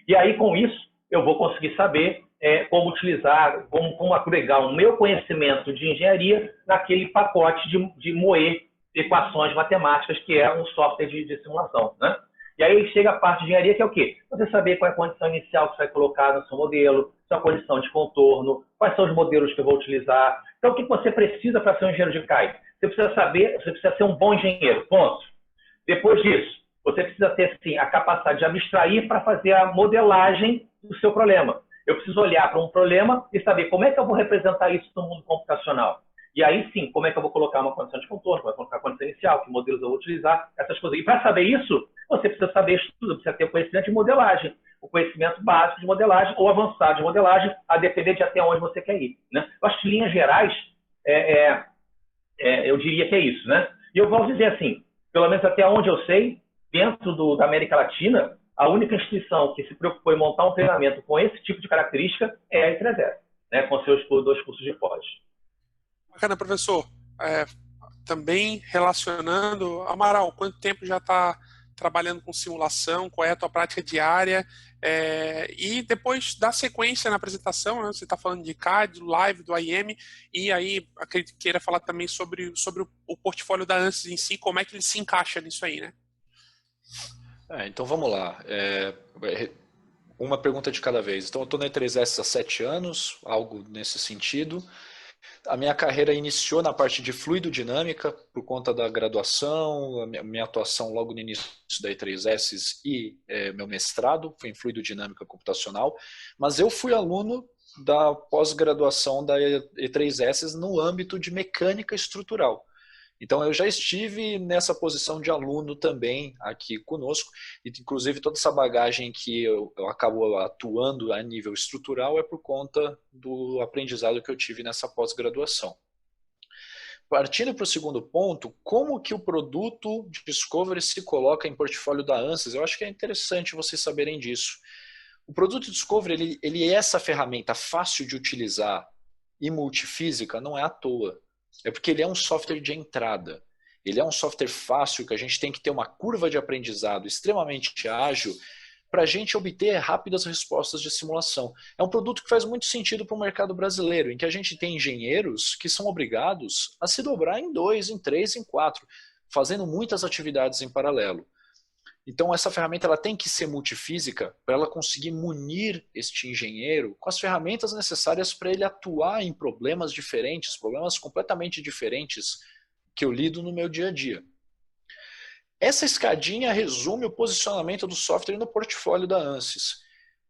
E aí, com isso, eu vou conseguir saber como utilizar, como agregar o meu conhecimento de engenharia naquele pacote de moer equações matemáticas, que é um software de simulação, né? E aí chega a parte de engenharia, que é o quê? Você saber qual é a condição inicial que você vai colocar no seu modelo, sua condição de contorno, quais são os modelos que eu vou utilizar. Então, o que você precisa para ser um engenheiro de CAI? Você precisa ser um bom engenheiro, ponto. Depois disso, você precisa ter, sim, a capacidade de abstrair para fazer a modelagem do seu problema. Eu preciso olhar para um problema e saber como é que eu vou representar isso no mundo computacional. E aí, sim, como é que eu vou colocar uma condição de contorno, como é que eu vou colocar a condição inicial, que modelos eu vou utilizar, essas coisas. E para saber isso, você precisa saber isso tudo, precisa ter o conhecimento de modelagem, o conhecimento básico de modelagem ou avançado de modelagem, a depender de até onde você quer ir, né? Eu acho que, em linhas gerais, eu diria que é isso, né? E eu vou dizer assim, pelo menos até onde eu sei, dentro da América Latina, a única instituição que se preocupou em montar um treinamento com esse tipo de característica é a E3S, né, com seus 2 cursos de pós. Bacana, professor. Também relacionando, Amaral, quanto tempo já está trabalhando com simulação? Qual é a tua prática diária? E depois da sequência na apresentação, né, você está falando de CAD, do Live, do IM, e aí acredito que queira falar também sobre o portfólio da ANSYS em si, como é que ele se encaixa nisso aí, né? Então vamos lá. Uma pergunta de cada vez. Então eu estou na E3S há 7 anos, algo nesse sentido. A minha carreira iniciou na parte de fluidodinâmica por conta da graduação, a minha atuação logo no início da E3S e meu mestrado foi em fluidodinâmica computacional, mas eu fui aluno da pós-graduação da E3S no âmbito de mecânica estrutural. Então eu já estive nessa posição de aluno também aqui conosco, e inclusive toda essa bagagem que eu acabo atuando a nível estrutural é por conta do aprendizado que eu tive nessa pós-graduação. partindo para o segundo ponto, como que o produto de Discovery se coloca em portfólio da Ansys? Eu acho que é interessante vocês saberem disso. O produto Discovery, ele é essa ferramenta fácil de utilizar e multifísica, não é à toa. É porque ele é um software de entrada. Ele é um software fácil, que a gente tem que ter uma curva de aprendizado extremamente ágil para a gente obter rápidas respostas de simulação. É um produto que faz muito sentido para o mercado brasileiro, em que a gente tem engenheiros que são obrigados a se dobrar em 2, em 3, em 4, fazendo muitas atividades em paralelo. Então essa ferramenta ela tem que ser multifísica para ela conseguir munir este engenheiro com as ferramentas necessárias para ele atuar em problemas diferentes, problemas completamente diferentes que eu lido no meu dia a dia. Essa escadinha resume o posicionamento do software no portfólio da Ansys.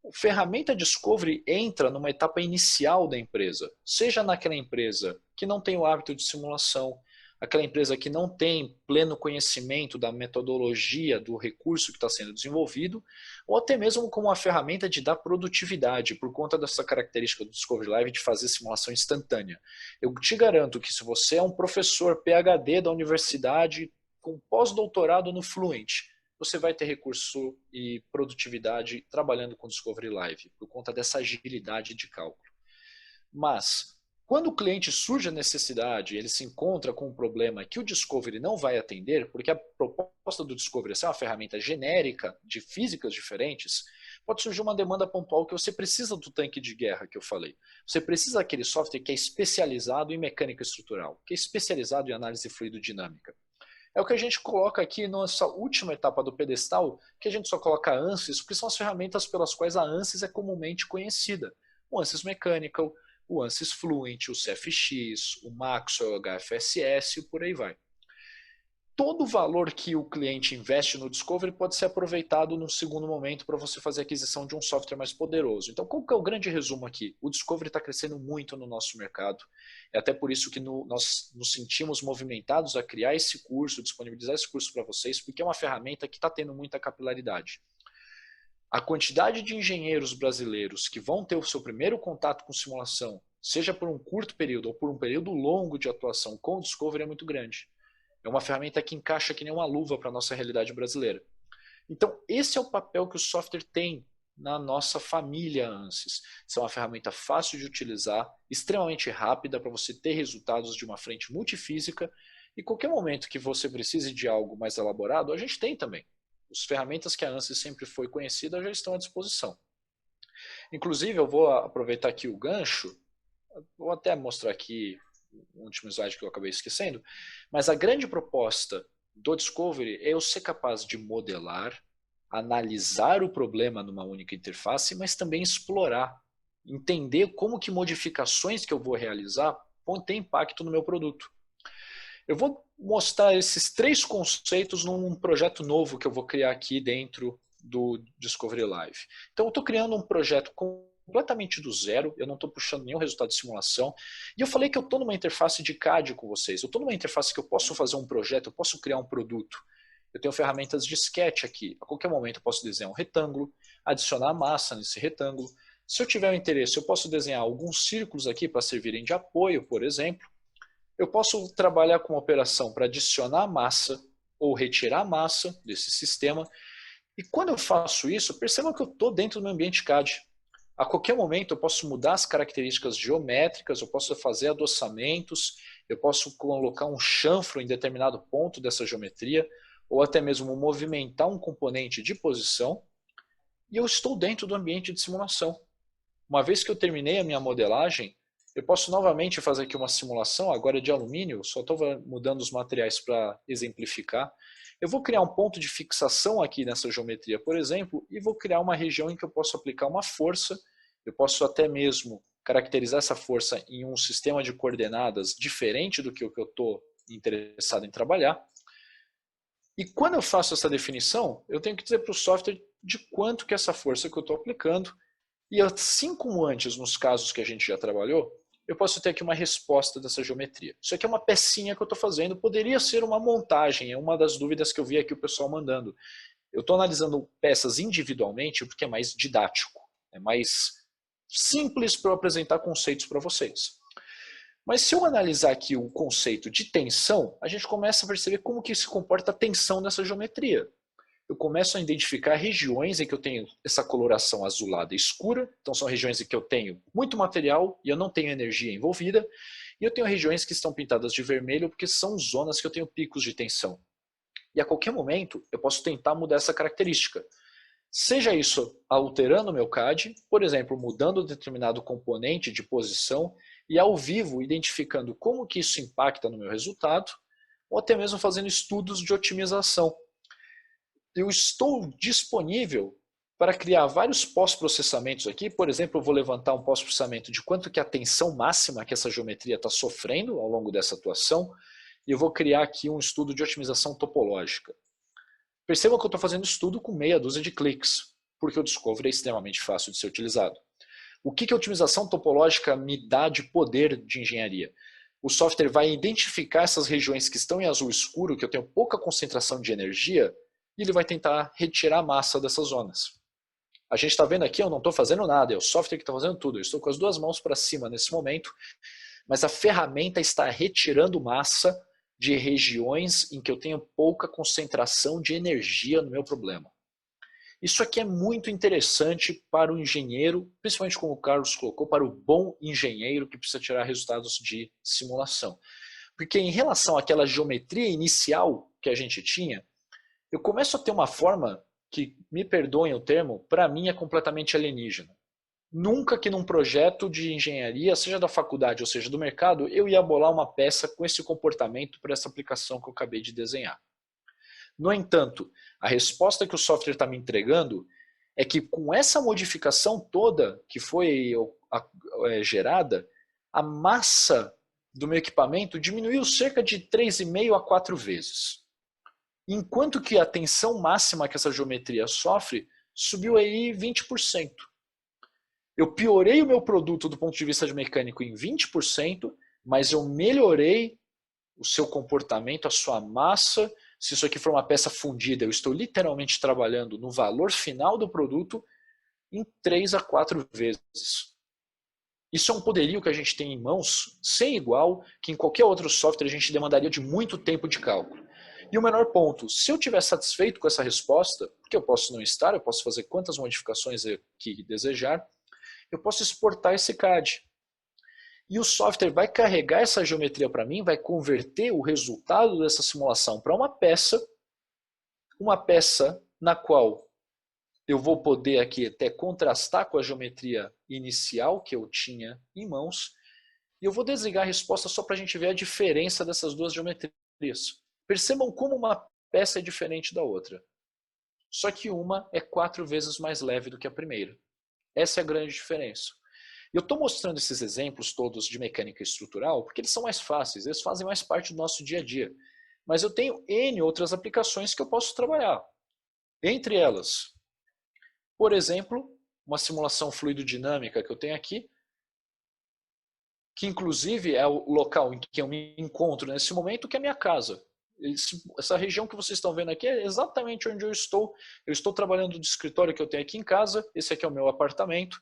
A ferramenta Discovery entra numa etapa inicial da empresa, seja naquela empresa que não tem o hábito de simulação, aquela empresa que não tem pleno conhecimento da metodologia do recurso que está sendo desenvolvido, ou até mesmo como uma ferramenta de dar produtividade, por conta dessa característica do Discovery Live de fazer simulação instantânea. Eu te garanto que se você é um professor PhD da universidade com pós-doutorado no Fluent, você vai ter recurso e produtividade trabalhando com Discovery Live, por conta dessa agilidade de cálculo. Mas quando o cliente surge a necessidade, ele se encontra com um problema que o Discovery não vai atender, porque a proposta do Discovery é ser uma ferramenta genérica de físicas diferentes, pode surgir uma demanda pontual que você precisa do tanque de guerra que eu falei. Você precisa daquele software que é especializado em mecânica estrutural, que é especializado em análise fluidodinâmica. É o que a gente coloca aqui nessa última etapa do pedestal, que a gente só coloca a Ansys, porque são as ferramentas pelas quais a Ansys é comumente conhecida. O Ansys Mechanical, o Ansys Fluent, o CFX, o Maxwell, o HFSS e por aí vai. Todo o valor que o cliente investe no Discovery pode ser aproveitado num segundo momento para você fazer a aquisição de um software mais poderoso. Então, qual que é o grande resumo aqui? O Discovery está crescendo muito no nosso mercado. É até por isso que nós nos sentimos movimentados a criar esse curso, disponibilizar esse curso para vocês, porque é uma ferramenta que está tendo muita capilaridade. A quantidade de engenheiros brasileiros que vão ter o seu primeiro contato com simulação, seja por um curto período ou por um período longo de atuação com o Discovery, é muito grande. É uma ferramenta que encaixa que nem uma luva para a nossa realidade brasileira. Então, esse é o papel que o software tem na nossa família Ansys. Isso é uma ferramenta fácil de utilizar, extremamente rápida para você ter resultados de uma frente multifísica e qualquer momento que você precise de algo mais elaborado, a gente tem também. As ferramentas que a Ansys sempre foi conhecida já estão à disposição. Inclusive, eu vou aproveitar aqui o gancho, vou até mostrar aqui o último slide que eu acabei esquecendo, mas a grande proposta do Discovery é eu ser capaz de modelar, analisar o problema numa única interface, mas também explorar, entender como que modificações que eu vou realizar vão ter impacto no meu produto. Eu vou mostrar esses 3 conceitos num projeto novo que eu vou criar aqui dentro do Discovery Live. Então eu estou criando um projeto completamente do zero, eu não estou puxando nenhum resultado de simulação, e eu falei que eu estou numa interface de CAD com vocês, eu estou numa interface que eu posso fazer um projeto, eu posso criar um produto. Eu tenho ferramentas de sketch aqui, a qualquer momento eu posso desenhar um retângulo, adicionar massa nesse retângulo. Se eu tiver um interesse, eu posso desenhar alguns círculos aqui para servirem de apoio, por exemplo. Eu posso trabalhar com uma operação para adicionar massa ou retirar massa desse sistema. E quando eu faço isso, percebam que eu estou dentro do meu ambiente CAD. A qualquer momento eu posso mudar as características geométricas, eu posso fazer adoçamentos, eu posso colocar um chanfro em determinado ponto dessa geometria, ou até mesmo movimentar um componente de posição, e eu estou dentro do ambiente de simulação. Uma vez que eu terminei a minha modelagem, eu posso novamente fazer aqui uma simulação, agora de alumínio, só estou mudando os materiais para exemplificar. Eu vou criar um ponto de fixação aqui nessa geometria, por exemplo, e vou criar uma região em que eu posso aplicar uma força, eu posso até mesmo caracterizar essa força em um sistema de coordenadas diferente do que eu estou interessado em trabalhar. E quando eu faço essa definição, eu tenho que dizer para o software de quanto que essa força que eu estou aplicando, e assim como antes, nos casos que a gente já trabalhou, eu posso ter aqui uma resposta dessa geometria. Isso aqui é uma pecinha que eu estou fazendo, poderia ser uma montagem, é uma das dúvidas que eu vi aqui o pessoal mandando. Eu estou analisando peças individualmente porque é mais didático, é mais simples para eu apresentar conceitos para vocês. Mas se eu analisar aqui o conceito de tensão, a gente começa a perceber como que se comporta a tensão nessa geometria. Eu começo a identificar regiões em que eu tenho essa coloração azulada escura, então são regiões em que eu tenho muito material e eu não tenho energia envolvida, e eu tenho regiões que estão pintadas de vermelho porque são zonas que eu tenho picos de tensão. E a qualquer momento eu posso tentar mudar essa característica. Seja isso alterando o meu CAD, por exemplo, mudando determinado componente de posição e ao vivo identificando como que isso impacta no meu resultado, ou até mesmo fazendo estudos de otimização. Eu estou disponível para criar vários pós-processamentos aqui. Por exemplo, eu vou levantar um pós-processamento de quanto que é a tensão máxima que essa geometria está sofrendo ao longo dessa atuação, e eu vou criar aqui um estudo de otimização topológica. Percebam que eu estou fazendo estudo com meia dúzia de cliques, porque o Discovery é extremamente fácil de ser utilizado. O que a otimização topológica me dá de poder de engenharia? O software vai identificar essas regiões que estão em azul escuro, que eu tenho pouca concentração de energia, e ele vai tentar retirar a massa dessas zonas. A gente está vendo aqui, eu não estou fazendo nada, é o software que está fazendo tudo. Eu estou com as duas mãos para cima nesse momento, mas a ferramenta está retirando massa de regiões em que eu tenho pouca concentração de energia no meu problema. Isso aqui é muito interessante para o engenheiro, principalmente como o Carlos colocou, para o bom engenheiro que precisa tirar resultados de simulação. Porque em relação àquela geometria inicial que a gente tinha, eu começo a ter uma forma que, me perdoem o termo, para mim é completamente alienígena. Nunca que num projeto de engenharia, seja da faculdade ou seja do mercado, eu ia bolar uma peça com esse comportamento para essa aplicação que eu acabei de desenhar. No entanto, a resposta que o software está me entregando é que com essa modificação toda que foi gerada, a massa do meu equipamento diminuiu cerca de 3,5 a 4 vezes. Enquanto que a tensão máxima que essa geometria sofre subiu aí 20%. Eu piorei o meu produto do ponto de vista de mecânico em 20%, mas eu melhorei o seu comportamento, a sua massa. Se isso aqui for uma peça fundida, eu estou literalmente trabalhando no valor final do produto em 3 a 4 vezes. Isso é um poderio que a gente tem em mãos, sem igual, que em qualquer outro software a gente demandaria de muito tempo de cálculo. E o menor ponto, se eu estiver satisfeito com essa resposta, porque eu posso não estar, eu posso fazer quantas modificações eu desejar, eu posso exportar esse CAD. E o software vai carregar essa geometria para mim, vai converter o resultado dessa simulação para uma peça na qual eu vou poder aqui até contrastar com a geometria inicial que eu tinha em mãos, e eu vou desligar a resposta só para a gente ver a diferença dessas duas geometrias. Percebam como uma peça é diferente da outra. Só que uma é 4 vezes mais leve do que a primeira. Essa é a grande diferença. Eu estou mostrando esses exemplos todos de mecânica estrutural porque eles são mais fáceis, eles fazem mais parte do nosso dia a dia. Mas eu tenho N outras aplicações que eu posso trabalhar. Entre elas, por exemplo, uma simulação fluidodinâmica que eu tenho aqui, que inclusive é o local em que eu me encontro nesse momento, que é a minha casa. Essa região que vocês estão vendo aqui é exatamente onde eu estou. Eu estou trabalhando no escritório que eu tenho aqui em casa, esse aqui é o meu apartamento,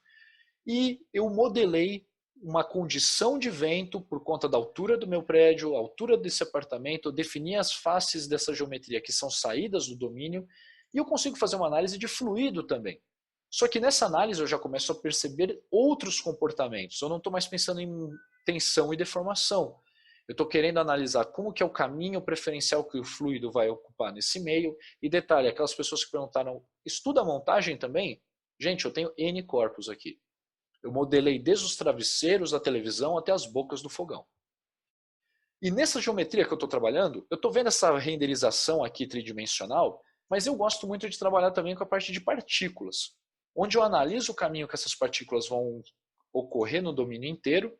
e eu modelei uma condição de vento por conta da altura do meu prédio, a altura desse apartamento, eu defini as faces dessa geometria que são saídas do domínio, e eu consigo fazer uma análise de fluido também. Só que nessa análise eu já começo a perceber outros comportamentos, eu não estou mais pensando em tensão e deformação. Eu estou querendo analisar como que é o caminho preferencial que o fluido vai ocupar nesse meio. E detalhe, aquelas pessoas que perguntaram, estuda a montagem também? Gente, eu tenho N corpos aqui. Eu modelei desde os travesseiros da televisão até as bocas do fogão. E nessa geometria que eu estou trabalhando, eu estou vendo essa renderização aqui tridimensional, mas eu gosto muito de trabalhar também com a parte de partículas, onde eu analiso o caminho que essas partículas vão ocorrer no domínio inteiro.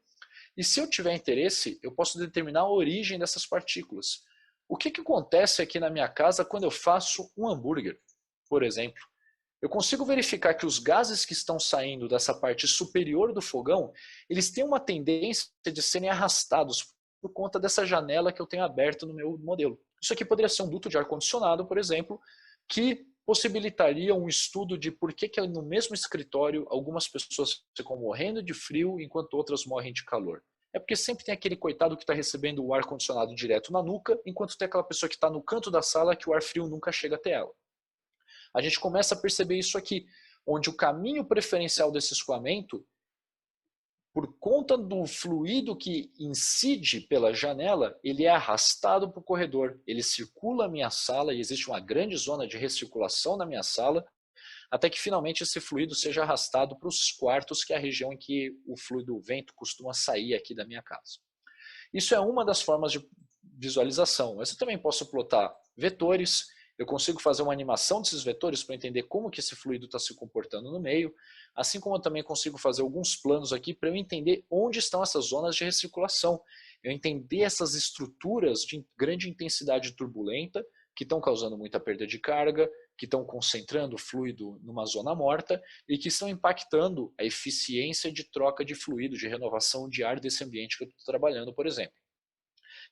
E se eu tiver interesse, eu posso determinar a origem dessas partículas. O que acontece aqui na minha casa quando eu faço um hambúrguer, por exemplo? Eu consigo verificar que os gases que estão saindo dessa parte superior do fogão, eles têm uma tendência de serem arrastados por conta dessa janela que eu tenho aberta no meu modelo. Isso aqui poderia ser um duto de ar-condicionado, por exemplo, que possibilitaria um estudo de por que no mesmo escritório algumas pessoas ficam morrendo de frio enquanto outras morrem de calor. É porque sempre tem aquele coitado que está recebendo o ar-condicionado direto na nuca, enquanto tem aquela pessoa que está no canto da sala que o ar frio nunca chega até ela. A gente começa a perceber isso aqui, onde o caminho preferencial desse escoamento, por conta do fluido que incide pela janela, ele é arrastado para o corredor. Ele circula a minha sala e existe uma grande zona de recirculação na minha sala, até que finalmente esse fluido seja arrastado para os quartos, que é a região em que o fluido do vento costuma sair aqui da minha casa. Isso é uma das formas de visualização. Mas eu também posso plotar vetores, eu consigo fazer uma animação desses vetores para entender como que esse fluido está se comportando no meio, assim como eu também consigo fazer alguns planos aqui para eu entender onde estão essas zonas de recirculação, eu entender essas estruturas de grande intensidade turbulenta que estão causando muita perda de carga, que estão concentrando fluido numa zona morta e que estão impactando a eficiência de troca de fluido, de renovação de ar desse ambiente que eu estou trabalhando, por exemplo.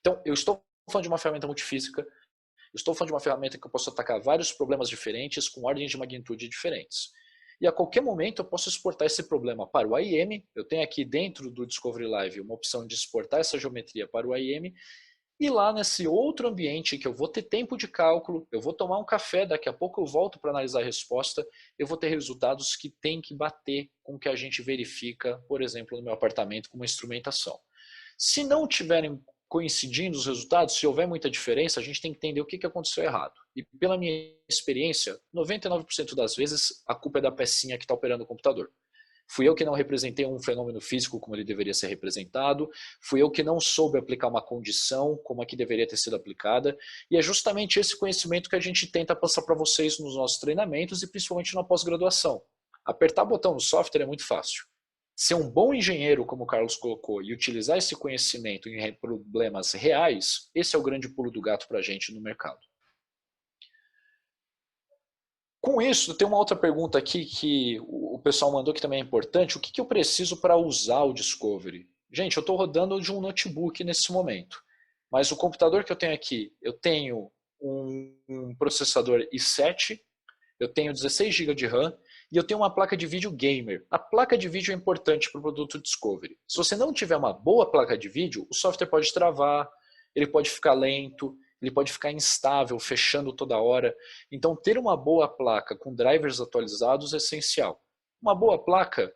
Então, eu estou falando de uma ferramenta multifísica, eu estou falando de uma ferramenta que eu posso atacar vários problemas diferentes com ordens de magnitude diferentes. E a qualquer momento eu posso exportar esse problema para o AIM. Eu tenho aqui dentro do Discovery Live uma opção de exportar essa geometria para o AIM. E lá nesse outro ambiente que eu vou ter tempo de cálculo, eu vou tomar um café, daqui a pouco eu volto para analisar a resposta, eu vou ter resultados que têm que bater com o que a gente verifica, por exemplo, no meu apartamento com uma instrumentação. Se não tiverem coincidindo os resultados, se houver muita diferença, a gente tem que entender o que aconteceu errado. E pela minha experiência, 99% das vezes a culpa é da pecinha que está operando o computador. Fui eu que não representei um fenômeno físico como ele deveria ser representado, fui eu que não soube aplicar uma condição como a que deveria ter sido aplicada, e é justamente esse conhecimento que a gente tenta passar para vocês nos nossos treinamentos e principalmente na pós-graduação. Apertar botão no software é muito fácil. Ser um bom engenheiro, como o Carlos colocou, e utilizar esse conhecimento em problemas reais, esse é o grande pulo do gato para a gente no mercado. Com isso, tem uma outra pergunta aqui que o pessoal mandou que também é importante. O que eu preciso para usar o Discovery? Gente, eu estou rodando de um notebook nesse momento, mas o computador que eu tenho aqui, eu tenho um processador i7, eu tenho 16 GB de RAM, e eu tenho uma placa de vídeo gamer. A placa de vídeo é importante para o produto Discovery. Se você não tiver uma boa placa de vídeo, o software pode travar, ele pode ficar lento, ele pode ficar instável, fechando toda hora. Então, ter uma boa placa com drivers atualizados é essencial. Uma boa placa,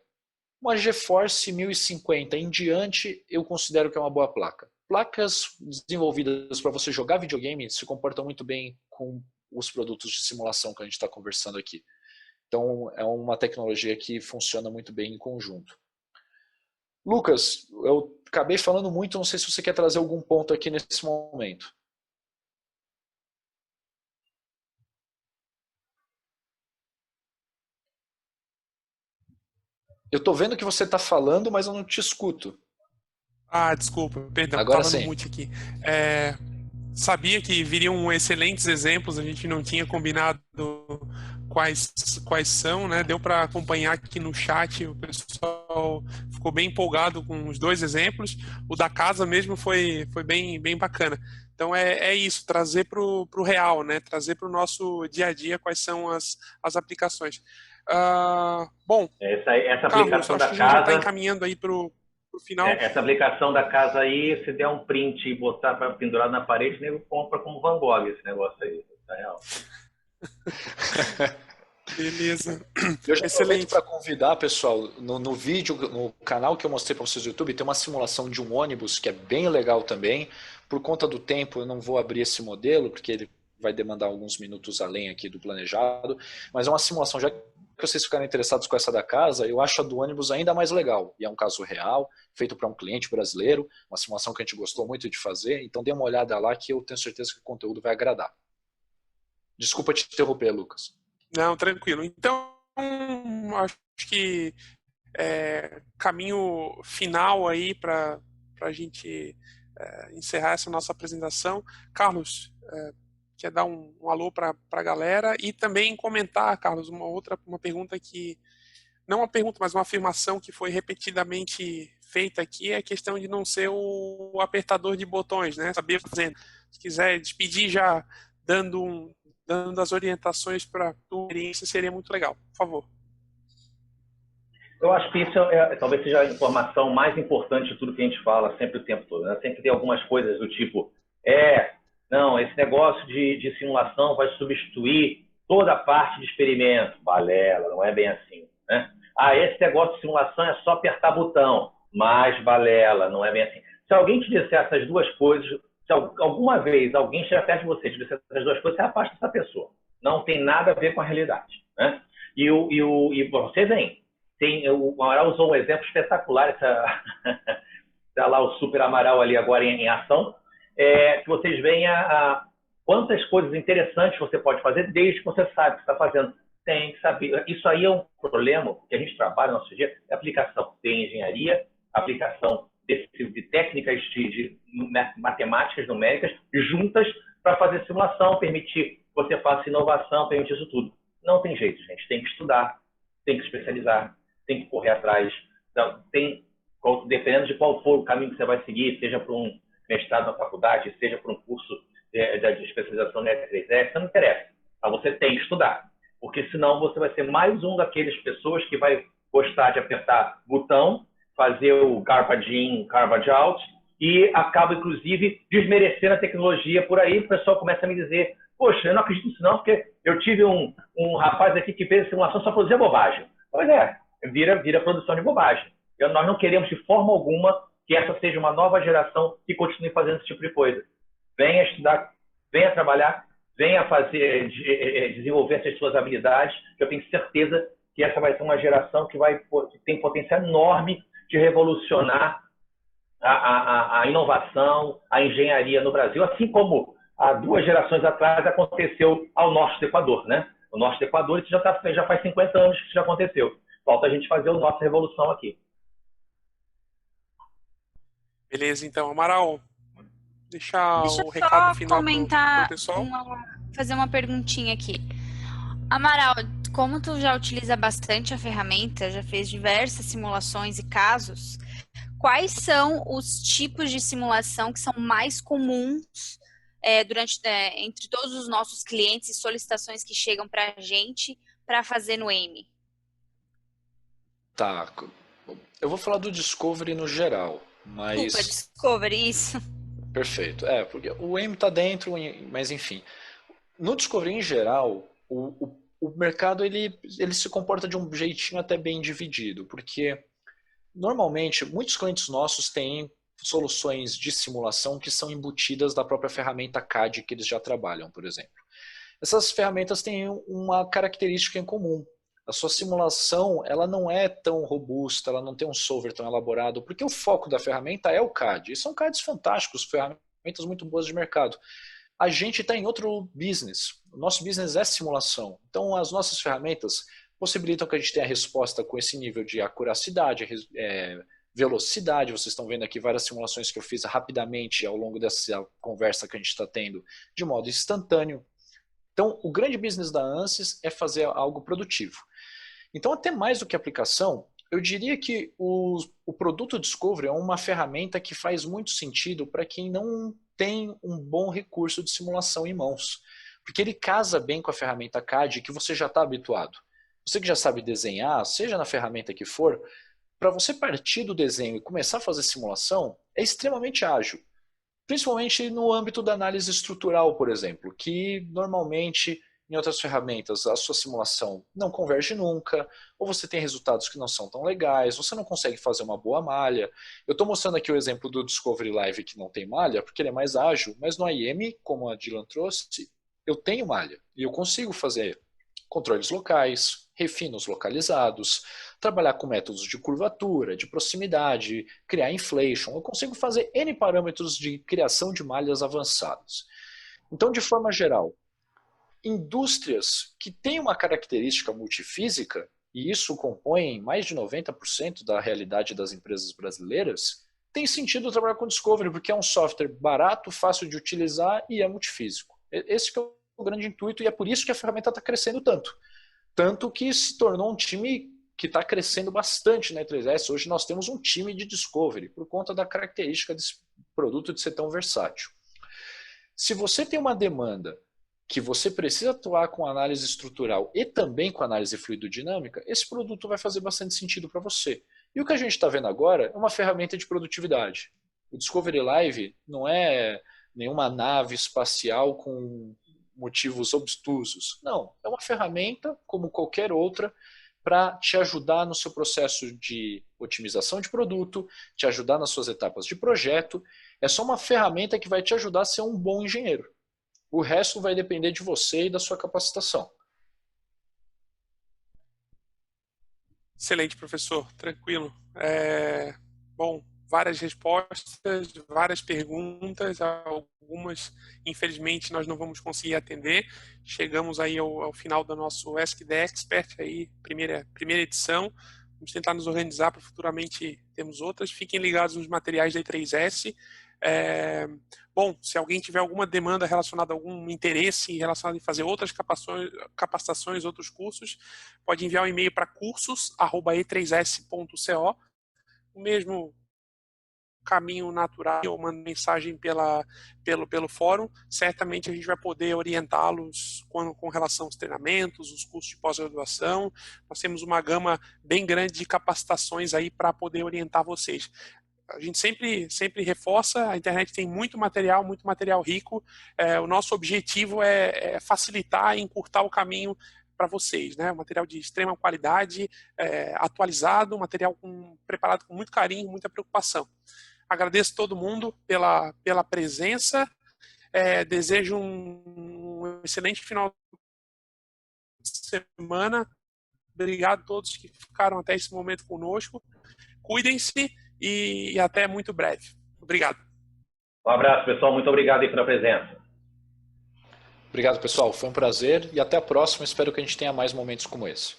uma GeForce 1050 em diante, eu considero que é uma boa placa. Placas desenvolvidas para você jogar videogame se comportam muito bem com os produtos de simulação que a gente está conversando aqui. Então, é uma tecnologia que funciona muito bem em conjunto. Lucas, eu acabei falando muito, não sei se você quer trazer algum ponto aqui nesse momento. Eu estou vendo que você está falando, mas eu não te escuto. Ah, desculpa, perdão, Agora estava no sim. mute aqui. Sabia que viriam excelentes exemplos, a gente não tinha combinado quais são, né? Deu para acompanhar aqui no chat, o pessoal ficou bem empolgado com os dois exemplos. O da casa mesmo foi bem bacana. Então é isso, trazer para o real, né? Trazer para o nosso dia a dia quais são as aplicações. Bom, essa Carlos, aplicação acho da que a gente já está casa, encaminhando aí para o final. essa aplicação da casa aí, se der um print e botar para pendurar na parede, o nego compra como Van Gogh esse negócio aí, tá real. Beleza. Eu já aproveito Excelente. para convidar, pessoal, no vídeo, no canal que eu mostrei para vocês no YouTube, tem uma simulação de um ônibus que é bem legal também. Por conta do tempo, eu não vou abrir esse modelo, porque ele vai demandar alguns minutos além aqui do planejado, mas é uma simulação, já que vocês ficarem interessados com essa da casa, eu acho a do ônibus ainda mais legal, e é um caso real, feito para um cliente brasileiro, uma simulação que a gente gostou muito de fazer, então dê uma olhada lá que eu tenho certeza que o conteúdo vai agradar. Desculpa te interromper, Lucas. Não, tranquilo. Então, acho que caminho final aí para a gente encerrar essa nossa apresentação. Carlos, quer dar um alô para a galera e também comentar, Carlos, uma pergunta que, não uma pergunta, mas uma afirmação que foi repetidamente feita aqui, é a questão de não ser o apertador de botões, né? Saber fazendo. Se quiser despedir já dando as orientações para a tua experiência, seria muito legal. Por favor. Eu acho que isso talvez seja a informação mais importante de tudo que a gente fala sempre o tempo todo, né? Sempre tem algumas coisas do tipo, não, esse negócio de simulação vai substituir toda a parte de experimento. Balela, não é bem assim, né? Esse negócio de simulação é só apertar botão. Mais balela, não é bem assim. Se alguém te disser essas duas coisas, se alguma vez alguém chegar perto de você e te disser essas duas coisas, você afasta essa pessoa. Não tem nada a ver com a realidade, né? E você vem. O Amaral usou um exemplo espetacular, tá lá o Super Amaral ali agora em ação, que vocês veem quantas coisas interessantes você pode fazer desde que você sabe o que está fazendo. Tem que saber. Isso aí é um problema que a gente trabalha no nosso dia, é aplicação de engenharia, aplicação de técnicas de matemáticas numéricas juntas para fazer simulação, permitir que você faça inovação, permitir isso tudo. Não tem jeito, gente. Tem que estudar, tem que se especializar, tem que correr atrás. Então, dependendo de qual for o caminho que você vai seguir, seja para um mestrado na faculdade, seja para um curso de especialização na E3S, não interessa. Mas você tem que estudar. Porque senão você vai ser mais um daquelas pessoas que vai gostar de apertar botão, fazer o garbage in, garbage out, e acaba, inclusive, desmerecendo a tecnologia por aí. O pessoal começa a me dizer, poxa, eu não acredito nisso não, porque eu tive um rapaz aqui que fez a simulação só produzia bobagem. Pois vira produção de bobagem. Nós não queremos de forma alguma que essa seja uma nova geração que continue fazendo esse tipo de coisa. Venha estudar, venha trabalhar, venha desenvolver essas suas habilidades, que eu tenho certeza que essa vai ser uma geração que tem potencial enorme de revolucionar a inovação, a engenharia no Brasil, assim como há 2 gerações atrás aconteceu ao norte do Equador, né? O norte do Equador isso já faz 50 anos que isso já aconteceu. Falta a gente fazer a nossa revolução aqui. Beleza, então, Amaral. Deixa o eu recado só final comentar, pro pessoal. fazer uma perguntinha aqui. Amaral, como tu já utiliza bastante a ferramenta, já fez diversas simulações e casos, quais são os tipos de simulação que são mais comuns entre todos os nossos clientes e solicitações que chegam para a gente para fazer no M? Tá, eu vou falar do Discovery no geral, mas... Desculpa, Discovery, isso. Perfeito, porque o M está dentro, mas enfim. No Discovery em geral, o mercado ele se comporta de um jeitinho até bem dividido, porque normalmente muitos clientes nossos têm soluções de simulação que são embutidas da própria ferramenta CAD que eles já trabalham, por exemplo. Essas ferramentas têm uma característica em comum. A sua simulação ela não é tão robusta, ela não tem um solver tão elaborado, porque o foco da ferramenta é o CAD. E são CADs fantásticos, ferramentas muito boas de mercado. A gente está em outro business. O nosso business é simulação. Então, as nossas ferramentas possibilitam que a gente tenha a resposta com esse nível de acuracidade, velocidade. Vocês estão vendo aqui várias simulações que eu fiz rapidamente ao longo dessa conversa que a gente está tendo, de modo instantâneo. Então, o grande business da ANSYS é fazer algo produtivo. Então, até mais do que aplicação, eu diria que o produto Discovery é uma ferramenta que faz muito sentido para quem não tem um bom recurso de simulação em mãos. Porque ele casa bem com a ferramenta CAD que você já está habituado. Você que já sabe desenhar, seja na ferramenta que for, para você partir do desenho e começar a fazer simulação, é extremamente ágil. Principalmente no âmbito da análise estrutural, por exemplo, que normalmente em outras ferramentas a sua simulação não converge nunca, ou você tem resultados que não são tão legais, você não consegue fazer uma boa malha. Eu estou mostrando aqui o exemplo do Discovery Live que não tem malha, porque ele é mais ágil, mas no IM, como a Dylan trouxe, eu tenho malha e eu consigo fazer controles locais, refinos localizados, trabalhar com métodos de curvatura, de proximidade, criar inflation. Eu consigo fazer N parâmetros de criação de malhas avançadas. Então, de forma geral, indústrias que têm uma característica multifísica, e isso compõe mais de 90% da realidade das empresas brasileiras, tem sentido trabalhar com Discovery, porque é um software barato, fácil de utilizar e é multifísico. Esse que é o grande intuito e é por isso que a ferramenta está crescendo tanto. Tanto que se tornou um time que está crescendo bastante na E3S. Hoje nós temos um time de Discovery, por conta da característica desse produto de ser tão versátil. Se você tem uma demanda que você precisa atuar com análise estrutural e também com análise fluidodinâmica, esse produto vai fazer bastante sentido para você. E o que a gente está vendo agora é uma ferramenta de produtividade. O Discovery Live não é nenhuma nave espacial com motivos obtusos. Não, é uma ferramenta como qualquer outra para te ajudar no seu processo de otimização de produto, te ajudar nas suas etapas de projeto. É só uma ferramenta que vai te ajudar a ser um bom engenheiro. O resto vai depender de você e da sua capacitação. Excelente, professor. Tranquilo. Bom, várias respostas, várias perguntas, algumas, infelizmente, nós não vamos conseguir atender. Chegamos aí ao final do nosso Ask the Expert, aí, primeira edição. Vamos tentar nos organizar para futuramente termos outras. Fiquem ligados nos materiais da E3S. Bom, se alguém tiver alguma demanda relacionada a algum interesse relacionado em fazer outras capacitações, outros cursos, pode enviar um e-mail para cursos@e3s.co. O mesmo caminho natural, ou manda mensagem pelo fórum. Certamente a gente vai poder orientá-los com relação aos treinamentos, os cursos de pós-graduação. Nós temos uma gama bem grande de capacitações aí para poder orientar vocês. A gente sempre reforça, a internet tem muito material rico. O nosso objetivo é facilitar e encurtar o caminho para vocês, né? Material de extrema qualidade, atualizado, material preparado com muito carinho, muita preocupação. Agradeço todo mundo pela presença, desejo um excelente final de semana. Obrigado a todos que ficaram até esse momento conosco. Cuidem-se e até muito breve. Obrigado. Um abraço, pessoal. Muito obrigado aí pela presença. Obrigado, pessoal. Foi um prazer e até a próxima. Espero que a gente tenha mais momentos como esse.